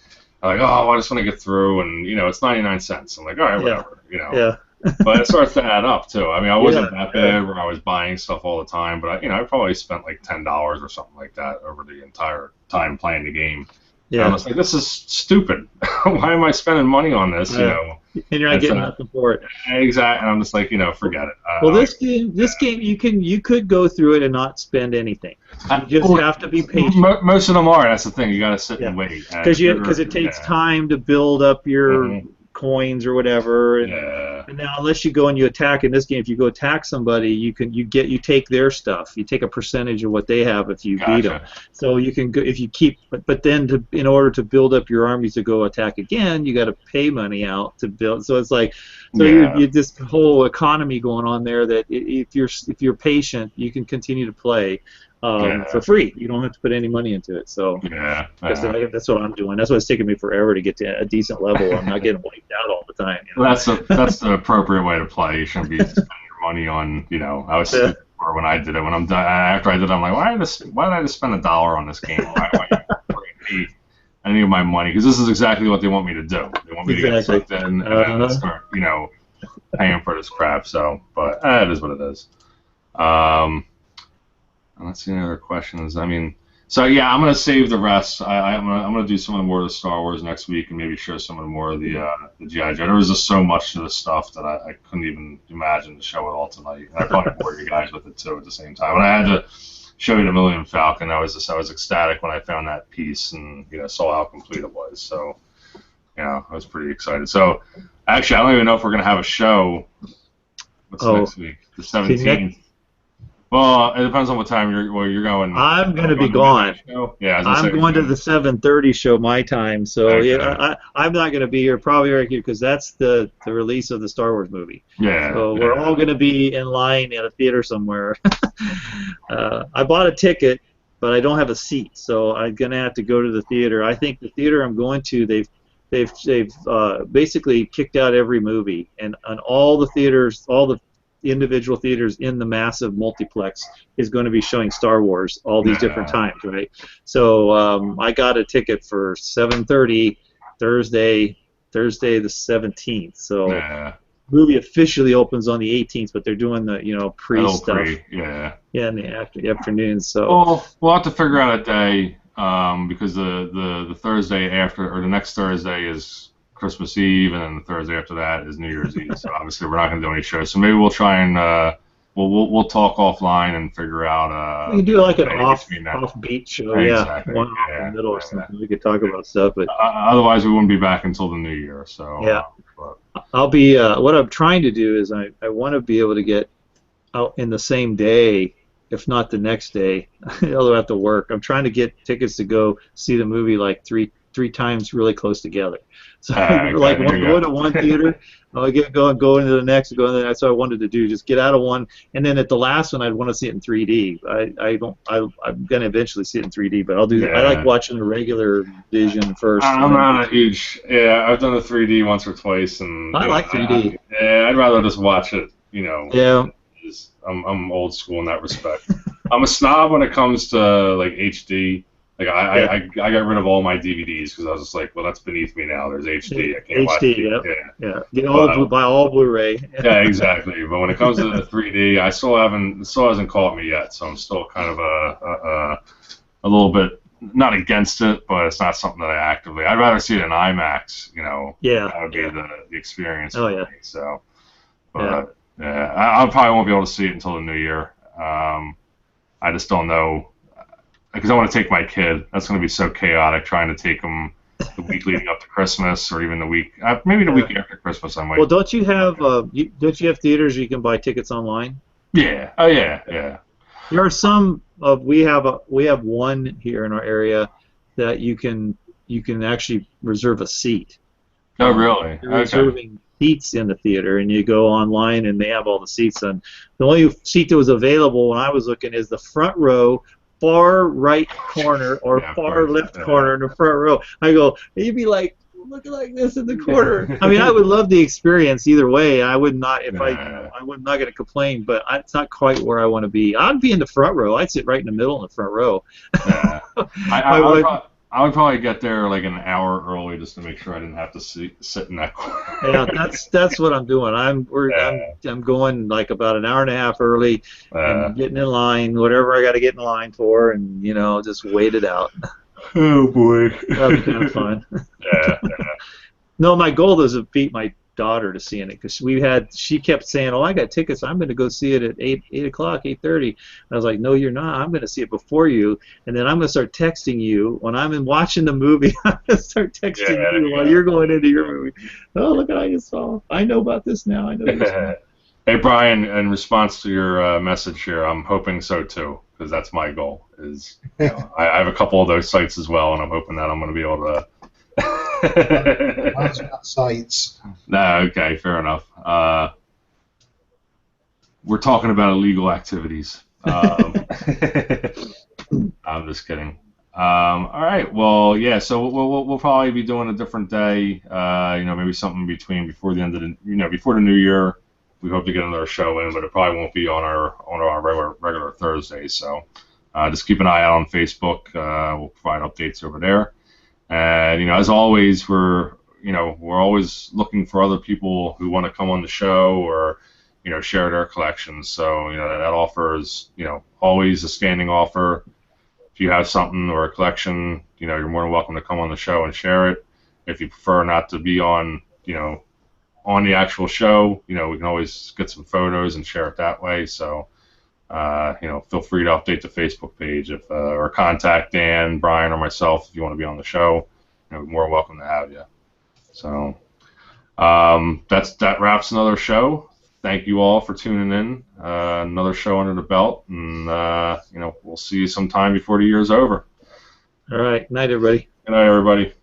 I'm like, oh, I just want to get through, and it's 99 cents. I'm like, all right, whatever, Yeah. But it starts to add up too. I mean, I wasn't that bad where I was buying stuff all the time, but I probably spent like $10 or something like that over the entire time playing the game. Yeah. And I was like, this is stupid. Why am I spending money on this? And you're not getting nothing for it. Exactly. And I'm just like, forget it. Well, this game, you could go through it and not spend anything. You just have to be patient. Most of them are. That's the thing. You got to sit and wait. Because it takes time to build up your coins or whatever. And now, unless you go and you attack in this game, if you go attack somebody, you take their stuff. You take a percentage of what they have if you beat them. So you can go if you keep, but then in order to build up your armies to go attack again, you got to pay money out to build. So it's like you this whole economy going on there that if you're patient, you can continue to play. For free. You don't have to put any money into it. So that's what I'm doing. That's why it's taking me forever to get to a decent level. I'm not getting wiped out all the time. Well, that's the appropriate way to play. You shouldn't be spending your money on. I was or when I did it. When I'm done, after I did it, I'm like, why did I just spend $1 on this game? Why pay any of my money? Because this is exactly what they want me to do. They want me to get sucked in and start, paying for this crap. So, but it is what it is. Let's see any other questions. I mean, so yeah, I'm gonna save the rest. I'm gonna do some of the more of the Star Wars next week, and maybe show some of the more of the GI Joe. There was just so much to this stuff that I couldn't even imagine to show it all tonight. And I probably bored you guys with it too at the same time. And I had to show you the Millennium Falcon. I was ecstatic when I found that piece and saw how complete it was. So I was pretty excited. So actually, I don't even know if we're gonna have a show. What's next week? The 17th. Well, it depends on what time you're going. I'm going to be gone. Yeah, I'm going to the 7:30 show my time, so I'm not going to be here. Probably right here because that's the release of the Star Wars movie. Yeah. So we're all going to be in line at a theater somewhere. I bought a ticket, but I don't have a seat, so I'm going to have to go to the theater. I think the theater I'm going to, they've basically kicked out every movie, and all the theaters, all the individual theaters in the massive multiplex is going to be showing Star Wars all these different times, right? So I got a ticket for 7:30 Thursday the 17th. So movie officially opens on the 18th, but they're doing the pre-stuff. In the afternoon. So we'll have to figure out a day because the Thursday after or the next Thursday is Christmas Eve, and then the Thursday after that is New Year's Eve. So obviously we're not going to do any shows. So maybe we'll try and we'll talk offline and figure out. We can do like an offbeat show, exactly. One off in the middle or something. We could talk about stuff, but otherwise we wouldn't be back until the New Year. So I'll be. What I'm trying to do is I want to be able to get out in the same day, if not the next day. Although I have to work. I'm trying to get tickets to go see the movie like three times really close together. So like go to one theater, go into the next, go into the next. That's what I wanted to do. Just get out of one, and then at the last one, I'd want to see it in 3D. I'm gonna eventually see it in 3D, but I'll do that. I like watching the regular vision first. I'm not a huge. I've done the 3D once or twice, and I like 3D. I'd rather just watch it. Yeah. I'm old school in that respect. I'm a snob when it comes to like HD. Like I got rid of all my DVDs because I was just like, well, that's beneath me now. There's HD. I can't watch HD. Buy all Blu-ray. Yeah, exactly. But when it comes to the 3D, it still hasn't caught me yet. So I'm still kind of a little bit not against it, but it's not something that I actively. I'd rather see it in IMAX. That would be the experience. For me, so, but I probably won't be able to see it until the New Year. I just don't know. Because I want to take my kid. That's going to be so chaotic trying to take him the week leading up to Christmas, or even the week, maybe the week after Christmas. I might. Well, don't you have theaters you can buy tickets online? Yeah. Oh yeah. There are some. We have one here in our area that you can actually reserve a seat. Oh really? They're reserving seats in the theater, and you go online and they have all the seats. And the only seat that was available when I was looking is the front row. Far right corner or far left corner in the front row. I go, you'd be like looking like this in the corner. I mean, I would love the experience either way. I would not if I'm not going to complain, but it's not quite where I want to be. I'd be in the front row. I'd sit right in the middle in the front row. Yeah. I would probably get there like an hour early just to make sure I didn't have to sit in that corner. Yeah, that's what I'm doing. I'm going like about an hour and a half early and getting in line, whatever I got to get in line for, and just wait it out. Oh boy, that'll be kind of fun. Yeah. No, my goal is to beat my daughter to seeing it because she kept saying, "Oh, I got tickets. I'm going to go see it at 8 o'clock, 8:30." I was like, "No, you're not. I'm going to see it before you, and then I'm going to start texting you when I'm watching the movie. I'm going to start texting you while you're going into your movie. Oh, look what I just saw. I know about this now. I know this now." Hey, Brian, in response to your message here, I'm hoping so too, because that's my goal. I have a couple of those sites as well, and I'm hoping that I'm going to be able to. Mine's got sites. No, okay, fair enough. We're talking about illegal activities. I'm just kidding. All right, well, yeah. So we'll probably be doing a different day. Maybe something before the end of before the new year. We hope to get another show in, but it probably won't be on our regular Thursdays. So just keep an eye out on Facebook. We'll provide updates over there. And as always, we're always looking for other people who want to come on the show or share their collections. So that offer is always a standing offer. If you have something or a collection, you're more than welcome to come on the show and share it. If you prefer not to be on on the actual show, we can always get some photos and share it that way. So feel free to update the Facebook page or contact Dan, Brian, or myself if you want to be on the show. We're more welcome to have you. So that wraps another show. Thank you all for tuning in. Another show under the belt, and we'll see you sometime before the year's over. All right. Night, everybody. Good night, everybody.